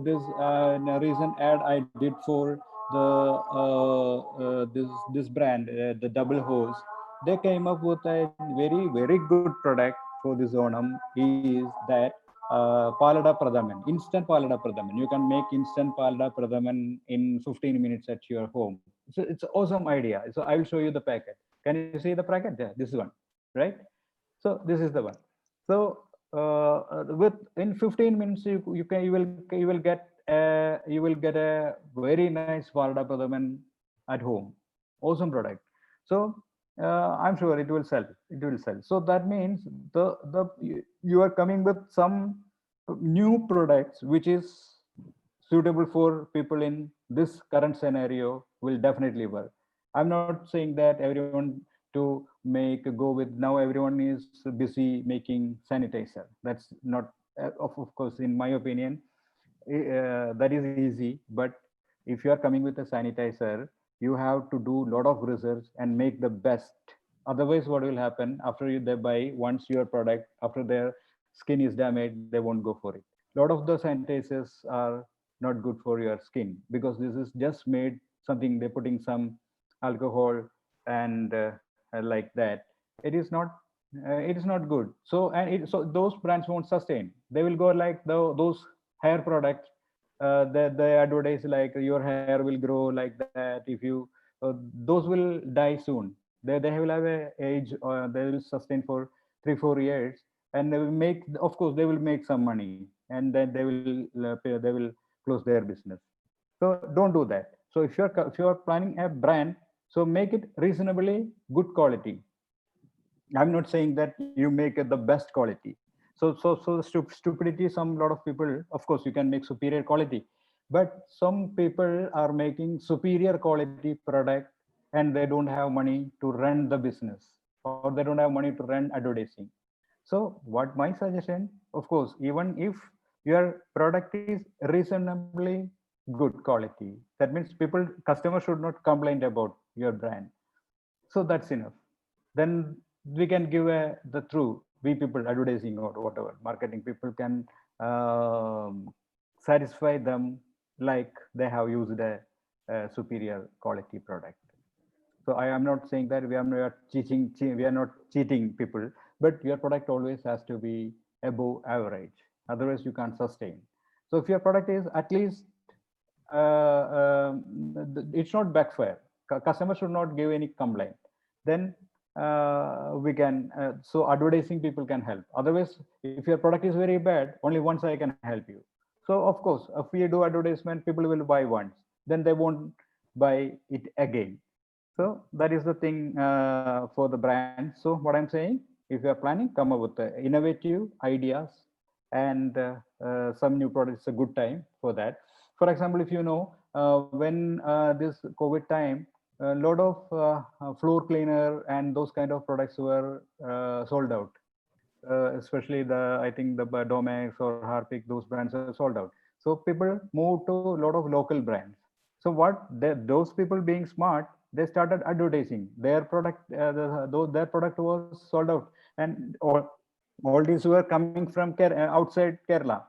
this in a recent ad I did for the this brand, the Double Hose. They came up with a very good product for this Onam is that Palada Pradhaman, instant Palada Pradhaman. You can make instant Palada Pradhaman in 15 minutes at your home. So it's an awesome idea. So I will show you the packet. Can you see the packet? Yeah, this one, right? So this is the one. So with in 15 minutes you will get a very nice Varda Pradhaman at home. Awesome product. So I'm sure it will sell. It will sell. So that means you are coming with some new products which is suitable for people in this current scenario will definitely work. I'm not saying that everyone to go with now everyone is busy making sanitizer. That's not of course in my opinion that is easy, but if you are coming with a sanitizer you have to do a lot of research and make the best. Otherwise what will happen after they buy once your product, after their skin is damaged, they won't go for it. A lot of the sanitizers are not good for your skin because this is just made something, they're putting some alcohol and like that. It is not good. So so those brands won't sustain. They will go like those hair products that they advertise like your hair will grow like that if you those will die soon. They will have a age they will sustain for 3 4 years, and they will make, of course they will make some money, and then they will close their business. So don't do that. So if you're planning a brand, so make it reasonably good quality. I'm not saying that you make it the best quality. So stupidity. Some lot of people, of course, you can make superior quality, but some people are making superior quality product, and they don't have money to run the business, or they don't have money to run advertising. So what my suggestion, of course, even if your product is reasonably good quality, that means customers should not complain about your brand. So that's enough. Then we can give the through we people advertising or whatever marketing people can satisfy them like they have used a superior quality product. So I am not saying that we are not we are not cheating people, but your product always has to be above average. Otherwise, you can't sustain. So if your product is at least, it's not backfire. Customers should not give any complaint. Then we can. So advertising people can help. Otherwise, if your product is very bad, only once I can help you. So of course, if we do advertisement, people will buy once. Then they won't buy it again. So that is the thing for the brand. So what I'm saying, if you are planning, come up with innovative ideas and some new products. It's a good time for that. For example, if you know, when this COVID time, a lot of floor cleaner and those kind of products were sold out. Especially I think the Domex or Harpic, those brands are sold out. So people moved to a lot of local brands. So those people being smart, they started advertising their product. Their product was sold out, and all these were coming from outside Kerala.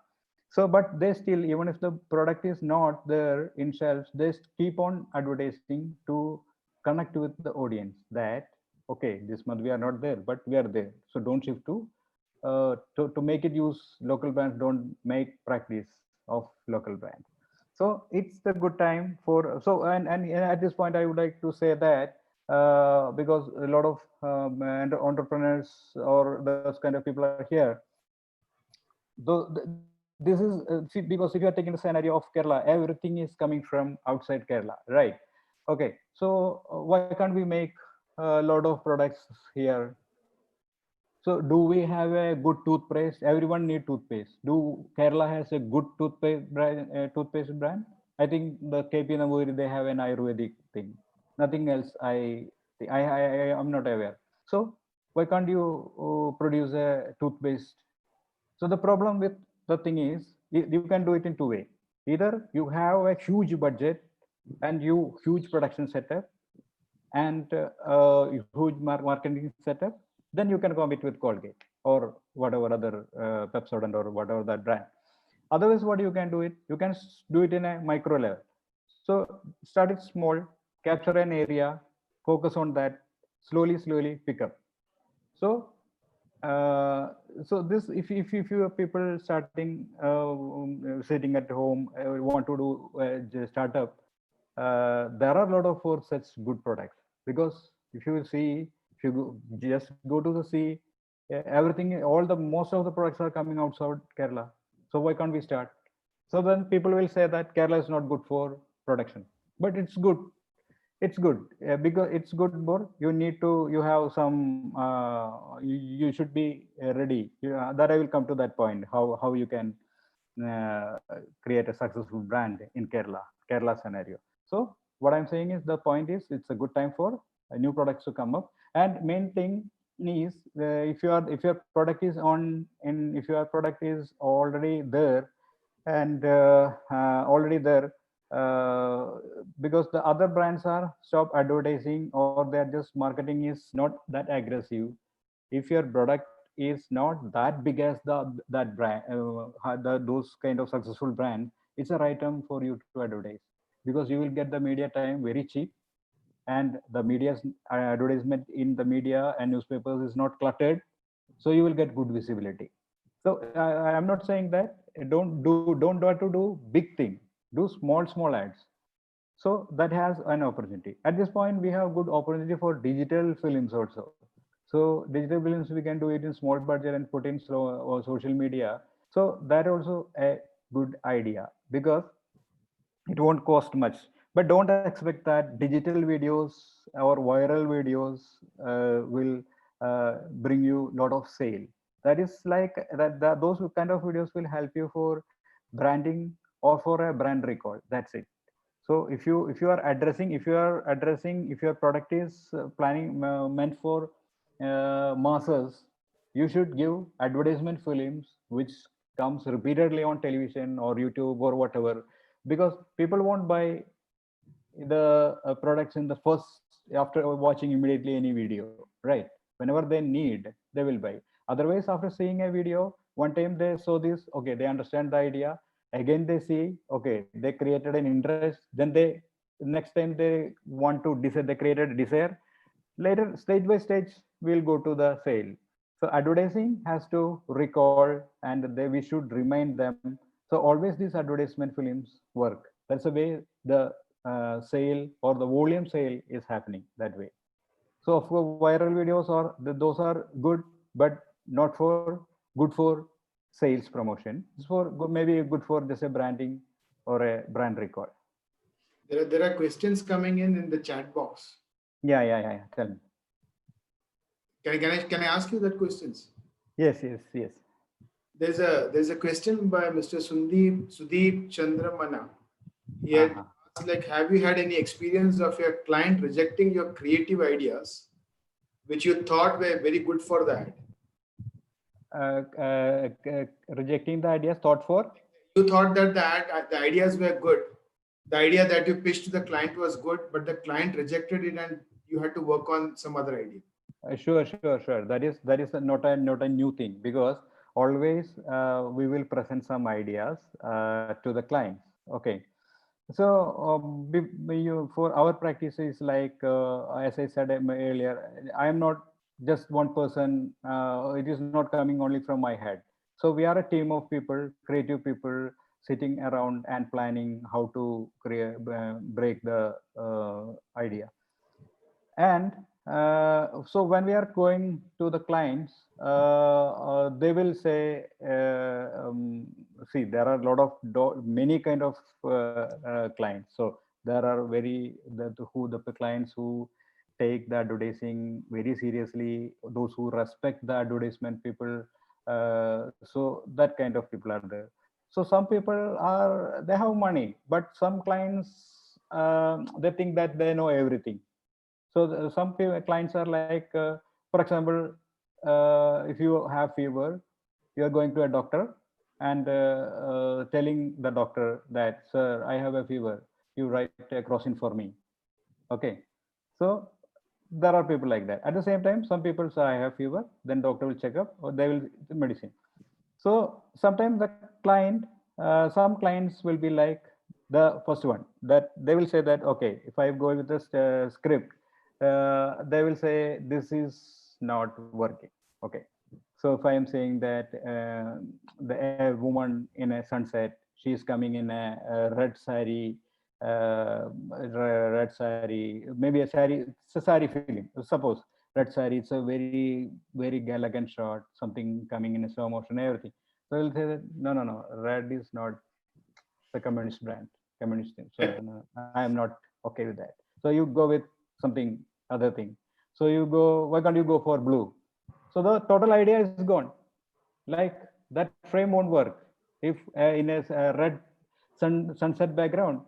So, but they still, even if the product is not there in shelves, they keep on advertising to connect with the audience that okay, this month we are not there, but we are there. So don't shift to make it use local brands. Don't make practice of local brands. So it's the good time for and at this point I would like to say that because a lot of entrepreneurs or those kind of people are here. This is because if you are taking the scenario of Kerala, everything is coming from outside Kerala, right? Okay, so why can't we make a lot of products here? So do we have a good toothpaste? Everyone need toothpaste. Do Kerala has a good toothpaste brand? I think the KP Namuri, they have an Ayurvedic thing. Nothing else. I am not aware. So why can't you produce a toothpaste? So the problem with the thing is you can do it in two ways. Either you have a huge budget and huge production setup and huge marketing setup, then you can compete with Colgate or whatever other Pepsodent or whatever that brand. Otherwise, what you can do it, you can do it in a micro level. So start it small, capture an area, focus on that, slowly pick up. So so this if you have people starting sitting at home want to do startup, there are a lot of for such good products, because if you see, if you just go to the sea, everything, all the most of the products are coming outside Kerala. So why can't we start? So then people will say that Kerala is not good for production, but it's good. It's good because it's good, but you need to, you have some you should be ready. That I will come to that point, how you can uh, create a successful brand in Kerala scenario. So what I'm saying is, the point is, it's a good time for new products to come up. And main thing is, if your product is on, and if your product is already there, and already there, because the other brands are stop advertising, or they're just marketing is not that aggressive. If your product is not that big as that brand, those kind of successful brand, it's a right time for you to advertise, because you will get the media time very cheap, and the media's advertisement in the media and newspapers is not cluttered, so you will get good visibility. So I'm not saying that don't try to do big thing, do small ads. So that has an opportunity. At this point, we have good opportunity for digital films also. So digital films, we can do it in small budget and put in or social media. So that also a good idea, because it won't cost much. But don't expect that digital videos or viral videos will bring you a lot of sale. That is like that those kind of videos will help you for branding or for a brand recall. That's it. So if you are addressing, if your product is planning meant for masses, you should give advertisement films which comes repeatedly on television or YouTube or whatever, because people won't buy the products in the first, after watching immediately any video, right? Whenever they need, they will buy. Otherwise, after seeing a video one time, they saw this, okay, they understand the idea, again they see, okay, they created an interest, then they next time they want to desire, they created a desire. Later, stage by stage, we'll go to the sale. So advertising has to recall, and we should remind them. So always these advertisement films work. That's the way the sale or the volume sale is happening that way. So of course, viral videos are those are good, but not for good for sales promotion. It's for maybe good for just a branding or a brand recall.
There are questions coming in the chat box.
Yeah. Tell me.
Can I ask you that questions?
Yes.
There's a question by Mr. Sudeep Chandramana. He had asked, like, have you had any experience of your client rejecting your creative ideas, which you thought were very good for that?
Rejecting the ideas thought for?
You thought that the ideas were good. The idea that you pitched to the client was good, but the client rejected it, and you had to work on some other idea.
Sure. That is not a new thing, because always we will present some ideas to the clients. Okay. So for our practice is like, as I said earlier, I am not just one person. It is not coming only from my head. So we are a team of people, creative people, sitting around and planning how to create, break the idea. And so when we are going to the clients, they will say, see, there are a lot of many kind of clients. So there are the clients who take the advertising very seriously, those who respect the advertisement people. So that kind of people are there. So some people they have money, but some clients, they think that they know everything. So some clients are like, for example, if you have fever, you are going to a doctor and telling the doctor that, sir, I have a fever. You write a crossing for me. Okay. So there are people like that. At the same time, some people say I have fever, then doctor will check up or they will medicine. So sometimes the client, some clients will be like the first one, that they will say that, okay, if I go with this script, they will say this is not working. Okay. So if I am saying that a woman in a sunset, she is coming in a red sari, red sari, maybe a sari, it's a sari film. Suppose red sari, it's a very elegant shot, something coming in a slow motion, everything. So we'll say that no, red is not the communist brand, communist thing. So no, I am not okay with that. So you go with something other thing. So you go, why can't you go for blue? So the total idea is gone. Like that frame won't work if in a red sunset background.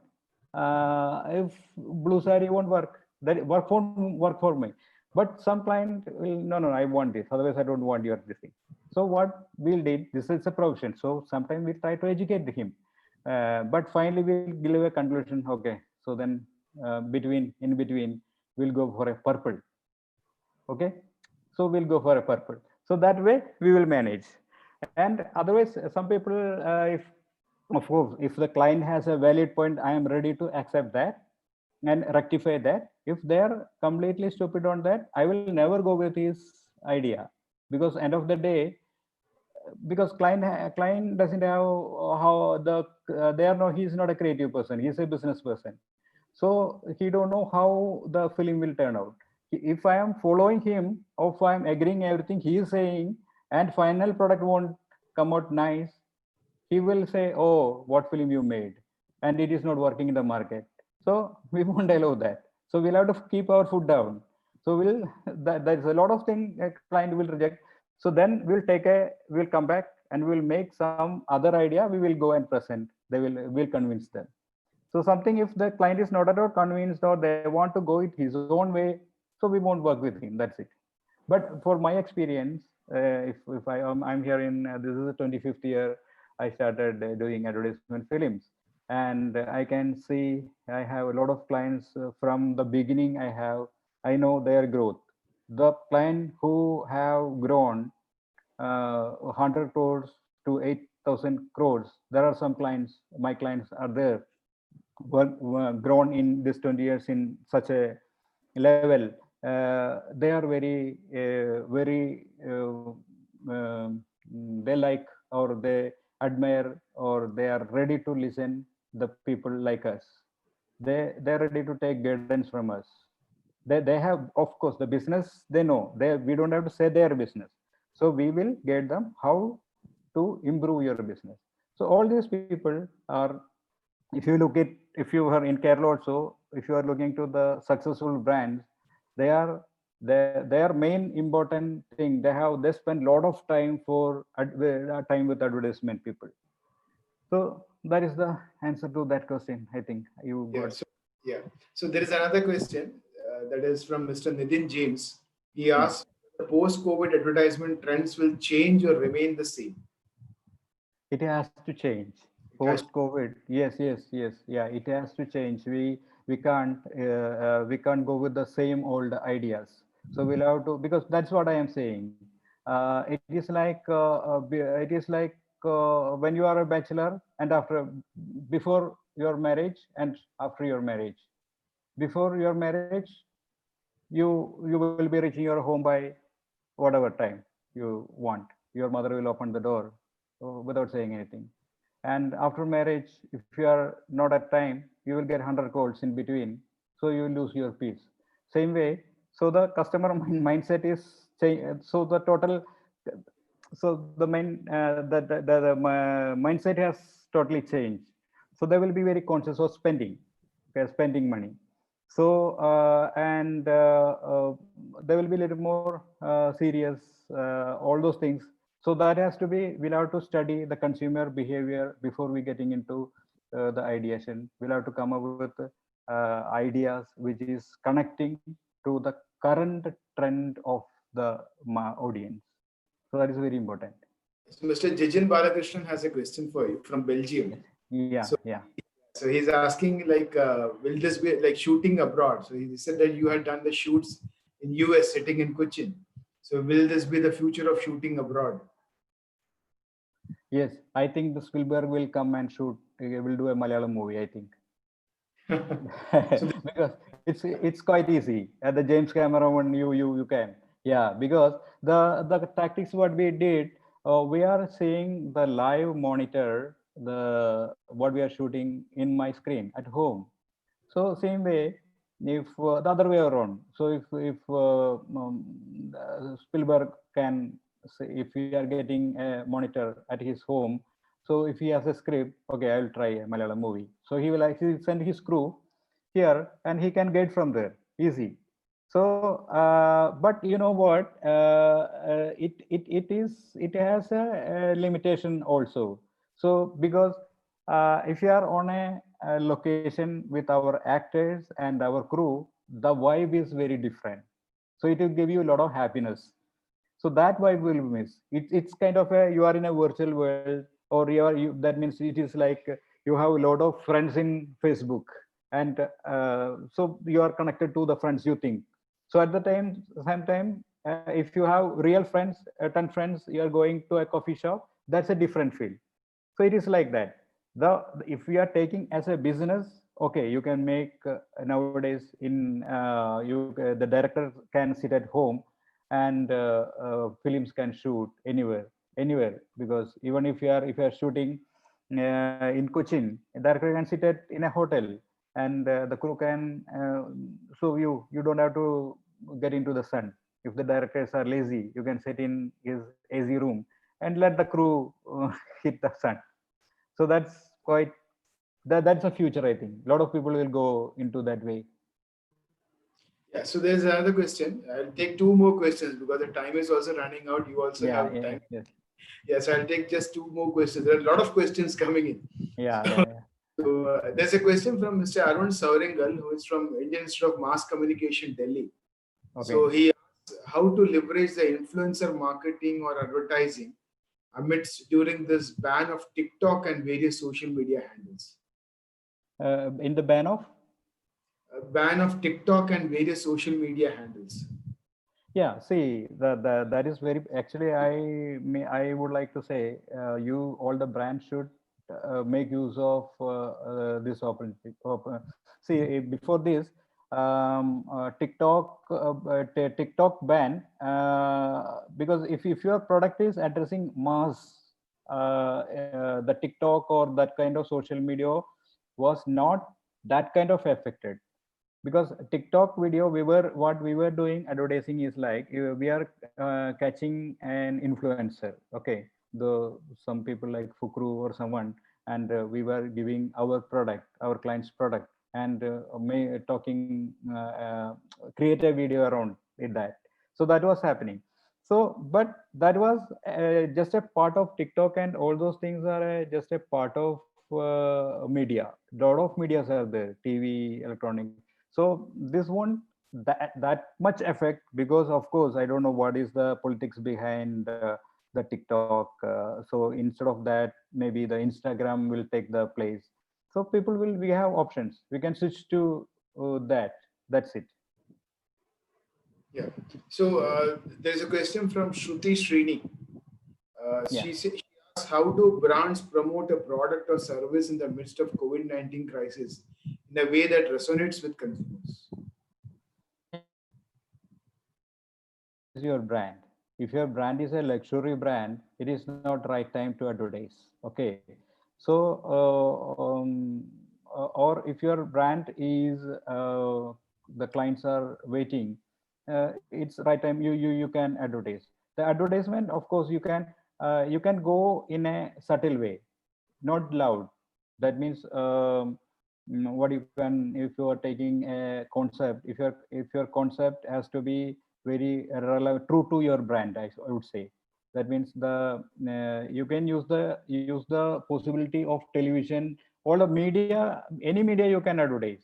If blue saree won't work, that work won't work for me. But some client will, no, I want this. Otherwise, I don't want your this thing. So what we'll do, this is a provision. So sometimes we try to educate him, but finally we'll give a conclusion. Okay, so then in between, we'll go for a purple. Okay, so we'll go for a purple. So that way we will manage. And otherwise, some people, if of course, if the client has a valid point, I am ready to accept that and rectify that. If they are completely stupid on that, I will never go with his idea, because end of the day, because client doesn't have how the they are no, he's not a creative person, he's a business person. So he don't know how the film will turn out. If I am following him, or if I am agreeing everything he is saying, and final product won't come out nice, he will say, oh, what film you made, and it is not working in the market. So we won't allow that. So we'll have to keep our foot down. So there's a lot of things a client will reject. So then we'll come back and we'll make some other idea. We will go and present. We'll convince them. So something, if the client is not at all convinced or they want to go it his own way, so we won't work with him. That's it. But for my experience, if I'm here in this is the 25th year I started doing advertisement films, and I can see I have a lot of clients from the beginning. I know their growth. The client who have grown 100 crores to 8,000 crores. There are some clients. My clients are there, were grown in this 20 years in such a level. They are they like, or they admire, or they are ready to listen the people like us. They're ready to take guidance from us. They have, of course, the business, they know, we don't have to say their business. So we will guide them how to improve your business. So all these people are, if you look at, if you are in Kerala also, if you are looking to the successful brands, they are their main important thing. They spend a lot of time time with advertisement people. So that is the answer to that question. I think you got.
So there is another question that is from Mr. Nitin James. He asks, the post-COVID advertisement trends will change or remain the same?
It has to change. Post-COVID, yes, yeah, it has to change. We can't go with the same old ideas. So we'll have to, because that's what I am saying. It is like when you are a bachelor and before your marriage and after your marriage. Before your marriage, you will be reaching your home by whatever time you want. Your mother will open the door without saying anything. And after marriage, if you are not at time, you will get 100 calls in between. So you will lose your peace. Same way. So the customer mindset is so the total. So the mindset has totally changed. So they will be very conscious of spending money. So they will be a little more serious. All those things. So that has to be, we'll have to study the consumer behavior before we getting into the ideation. We'll have to come up with ideas which is connecting to the current trend of the audience. So that is very important.
So Mr. Jijin Balakrishnan has a question for you from Belgium.
Yeah.
So he's asking, like, will this be like shooting abroad? So he said that you had done the shoots in US, sitting in Cochin. So will this be the future of shooting abroad?
Yes, I think the Spielberg will come and shoot. Will do a Malayalam movie, I think.
So
Because it's quite easy. At the James Cameron one, you can. Yeah, because the tactics what we did, we are seeing the live monitor, the what we are shooting in my screen at home. So same way, if the other way around. So if Spielberg can say, if we are getting a monitor at his home, so if he has a script, okay, I will try a Malayalam movie. So he will actually send his crew here, and he can get from there easy. So, but you know what? It has a limitation also. So because if you are on a location with our actors and our crew, the vibe is very different. So it will give you a lot of happiness. So that vibe will miss. It's kind of a, you are in a virtual world, or that means it is like you have a lot of friends in Facebook, and so you are connected to the friends you think. So at the same time, if you have real friends, 10 friends, you are going to a coffee shop, that's a different feel. So it is like that. The If we are taking as a business, okay, you can make nowadays in the director can sit at home, and films can shoot anywhere, because even if you are shooting in Cochin, a director can sit in a hotel, and the crew can so you don't have to get into the sun. If the directors are lazy, you can sit in his AC room and let the crew hit the sun. So that's a future, I think. A lot of people will go into that way.
yeah, so there's another question. I'll take two more questions because the time is also running out. You also
Yeah,
have time.
yes.
Yes, I'll take just two more questions. There are a lot of questions coming in.
Yeah.
So there's a question from Mr. Arun Sauringal, who is from Indian Institute of Mass Communication, Delhi.
Okay.
So he asks how to leverage the influencer marketing or advertising amidst during this ban of TikTok and various social media handles.
In the ban of.
Ban of TikTok and various social media handles.
Yeah, see, that is very actually. I would like to say, you all the brands should make use of this opportunity. See, before this, TikTok ban, because if your product is addressing mass, the TikTok or that kind of social media was not that kind of affected. Because TikTok video, what we were doing advertising is like, we are catching an influencer, okay, some people like Fukru or someone, and we were giving our client's product, and talking, create a video around it, that. So that was happening. So but that was just a part of TikTok, and all those things are just a part of media. A lot of medias are there, TV, electronic. So this won't that much effect, because of course I don't know what is the politics behind the TikTok. So instead of that, maybe the Instagram will take the place. So we have options. We can switch to that. That's it.
Yeah. So there's a question from Shruti Srini.
Yeah.
She asks, how do brands promote a product or service in the midst of COVID-19 crisis in a way that resonates with consumers?
Is your brand. If your brand is a luxury brand, it is not right time to advertise. Okay. So or if your brand is the clients are waiting, it's right time you can advertise. The advertisement, of course, you can go in a subtle way, not loud. That means what you can, if you are taking a concept, if your concept has to be very relevant, true to your brand, I would say. That means you can use the possibility of television, all the media, any media you can advertise.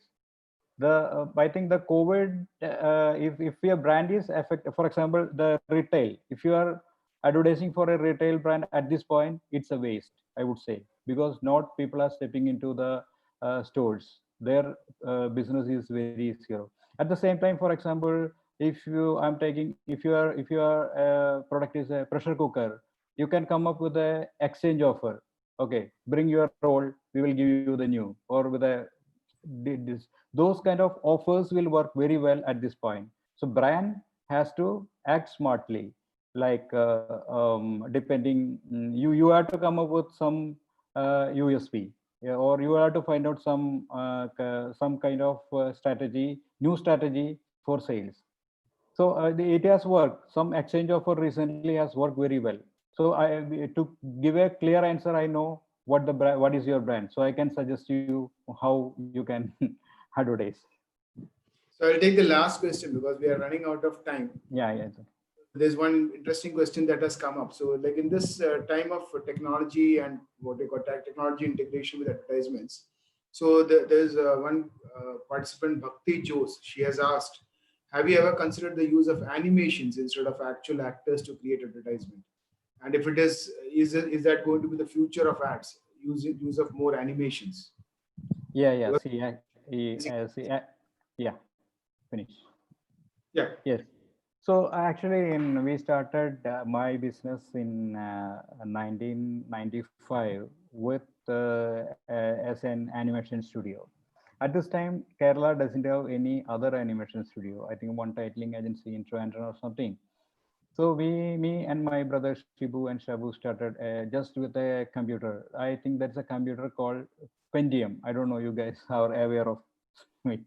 I think the COVID, if your brand is affected, for example, the retail, if you are advertising for a retail brand at this point, it's a waste, I would say, because not people are stepping into the stores. Their business is very zero. At the same time, for example, if your product is a pressure cooker, you can come up with a exchange offer. Okay, bring your old, we will give you the new, or with a those kind of offers will work very well at this point. So brand has to act smartly, like depending, you have to come up with some USP, yeah, or you have to find out some kind of strategy, new strategy for sales. So it has worked. Some exchange offer recently has worked very well. So to give a clear answer, I know what the brand, what is your brand, so I can suggest you how you can advertise.
So I'll take the last question because we are running out of time.
Yeah, yeah.
There's one interesting question that has come up. So, like in this time of technology and what they call technology integration with advertisements. So there's one participant, Bhakti Jose. She has asked, "Have you ever considered the use of animations instead of actual actors to create advertisement? And if it is that going to be the future of ads? Use of more animations?"
Yeah, yeah.
Because-
See, yeah. Finish.
Yeah.
Yes. So actually, we started my business in 1995 with as an animation studio. At this time, Kerala doesn't have any other animation studio. I think one titling agency in Trivandrum or something. So me and my brother Shibu and Shabu started just with a computer. I think that's a computer called Pentium. I don't know, you guys are aware of it,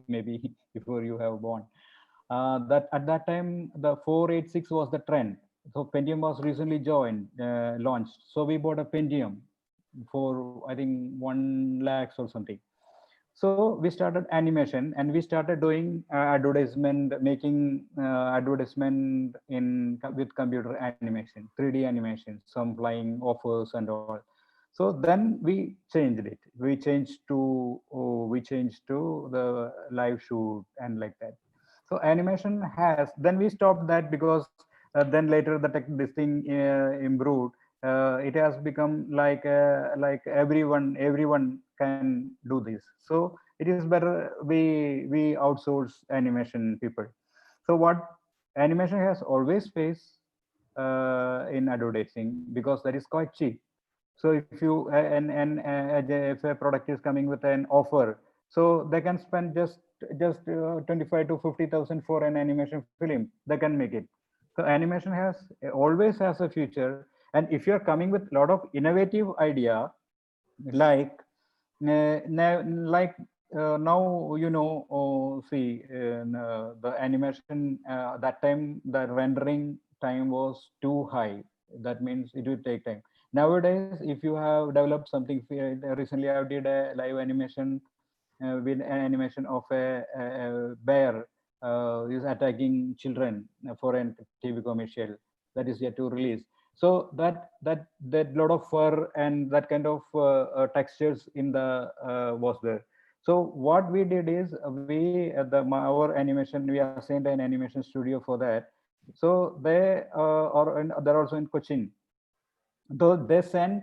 maybe before you have born. That at that time the 486 was the trend. So Pentium was recently launched. So we bought a Pentium for I think 1 lakhs or something. So we started animation and we started doing advertisement, making advertisement with computer animation, 3D animation, some flying offers and all. So then we changed it. We changed to the live shoot and like that. So animation has, then we stopped that because then later this thing improved. It has become like everyone can do this. So it is better we outsource animation people. So what animation has always faced in advertising, because that is quite cheap. So if you if a product is coming with an offer, so they can spend just 25 to 50,000 for an animation film. They can make it. So animation always has a future. And if you're coming with a lot of innovative idea, like now, see, the animation that time the rendering time was too high. That means it will take time. Nowadays, if you have developed something, recently I did a live animation with an animation of a bear is attacking children for a TV commercial that is yet to release. So that lot of fur and that kind of textures in the was there. So what we did is our animation, we assigned an animation studio for that. So they're also in Cochin. Though they sent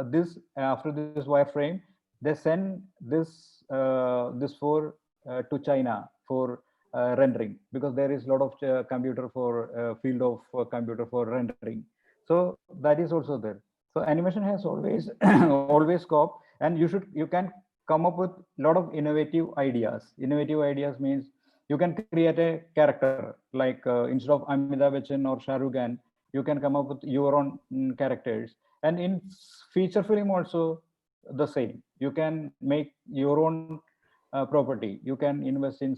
this after this wireframe, they send this for to China for rendering, because there is a lot of computer for field of computer for rendering. So that is also there. So animation has always always scope, and you can come up with a lot of innovative ideas. Innovative ideas means you can create a character, like instead of Amitabh Bachchan or Shah Rukh Khan, you can come up with your own characters. And in feature film also the same. You can make your own property. You can invest in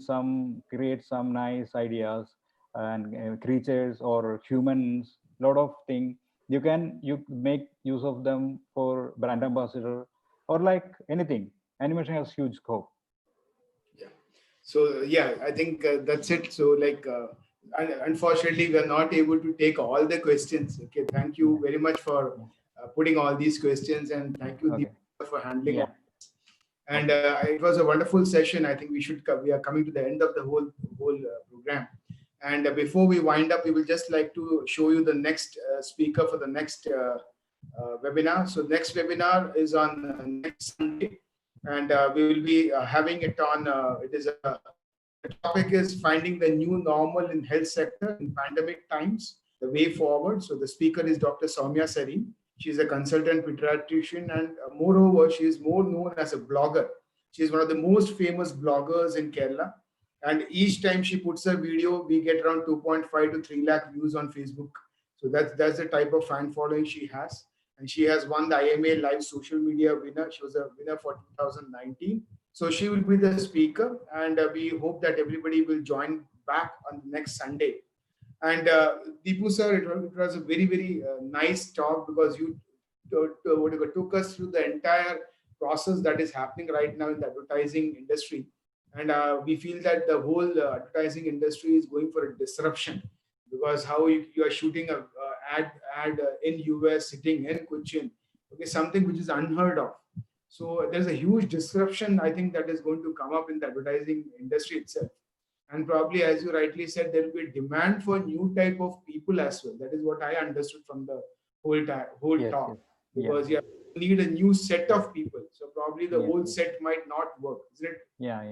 create some nice ideas and creatures or humans, lot of things. You make use of them for brand ambassador or like anything. Animation has huge scope.
Yeah. So yeah, I think that's it. So like, unfortunately, we are not able to take all the questions. Okay, thank you very much for putting all these questions, and thank you
Okay.
Deepu, for handling
Yeah.
all. And it was a wonderful session. I think we are coming to the end of the whole program. And before we wind up, we will just like to show you the next speaker for the next webinar. So next webinar is on next Sunday, and we will be having it on. It is a The topic is finding the new normal in health sector in pandemic times, the way forward. So the speaker is Dr. Soumya Sareen. She's a consultant pediatrician, and moreover, she is more known as a blogger. She is one of the most famous bloggers in Kerala. And each time she puts a video, we get around 2.5 to 3 lakh views on Facebook. So that's the type of fan following she has. And she has won the IMA Live Social Media winner. She was a winner for 2019. So she will be the speaker, and we hope that everybody will join back on next Sunday. And Deepu sir, it was a very, very nice talk, because you took us through the entire process that is happening right now in the advertising industry. And we feel that the whole advertising industry is going for a disruption, because how you are shooting a ad in US, sitting in Cochin, okay, something which is unheard of. So there's a huge disruption, I think, that is going to come up in the advertising industry itself. And probably, as you rightly said, there will be a demand for new type of people as well. That is what I understood from the whole talk.
Yes.
Because you need a new set of people. So probably the whole set might not work, isn't it?
Yeah.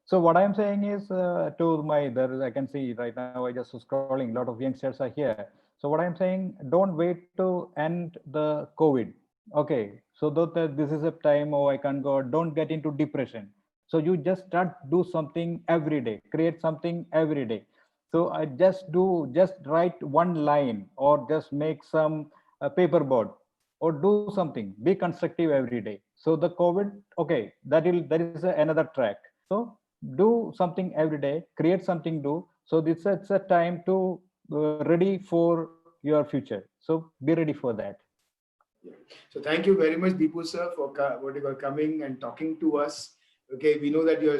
So what I'm saying is I can see right now, I just scrolling, a lot of youngsters are here. So what I'm saying, don't wait to end the COVID. Okay. So this is a time, I can't go, don't get into depression. So you just do something every day, create something every day. So I just write one line, or just make some paperboard, or do something, be constructive every day. So the COVID, okay, that is another track. So do something every day, create something, so it's a time to ready for your future. So be ready for that.
So thank you very much, Deepu sir, for coming and talking to us. Okay, we know that your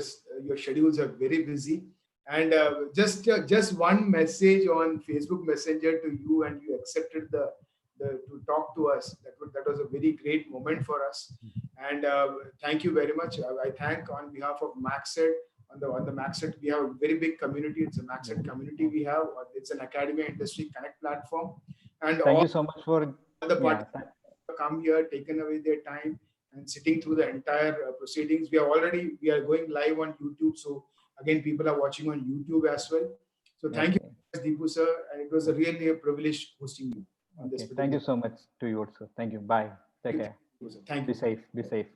schedules are very busy, and just one message on Facebook Messenger to you, and you accepted to talk to us. That was a very great moment for us, and thank you very much. I thank on behalf of MaxEd. On the MaxEd, we have a very big community. It's a MaxEd community we have. It's an academia industry connect platform, and
thank you so much for
the participants come here, taken away their time, and sitting through the entire proceedings. We are going live on YouTube. So again, people are watching on YouTube as well. So thank you, Deepu sir, and it was really a privilege hosting you on this.
Thank you so much to you also. Thank you. Bye. Take care.
Thank you.
Be safe.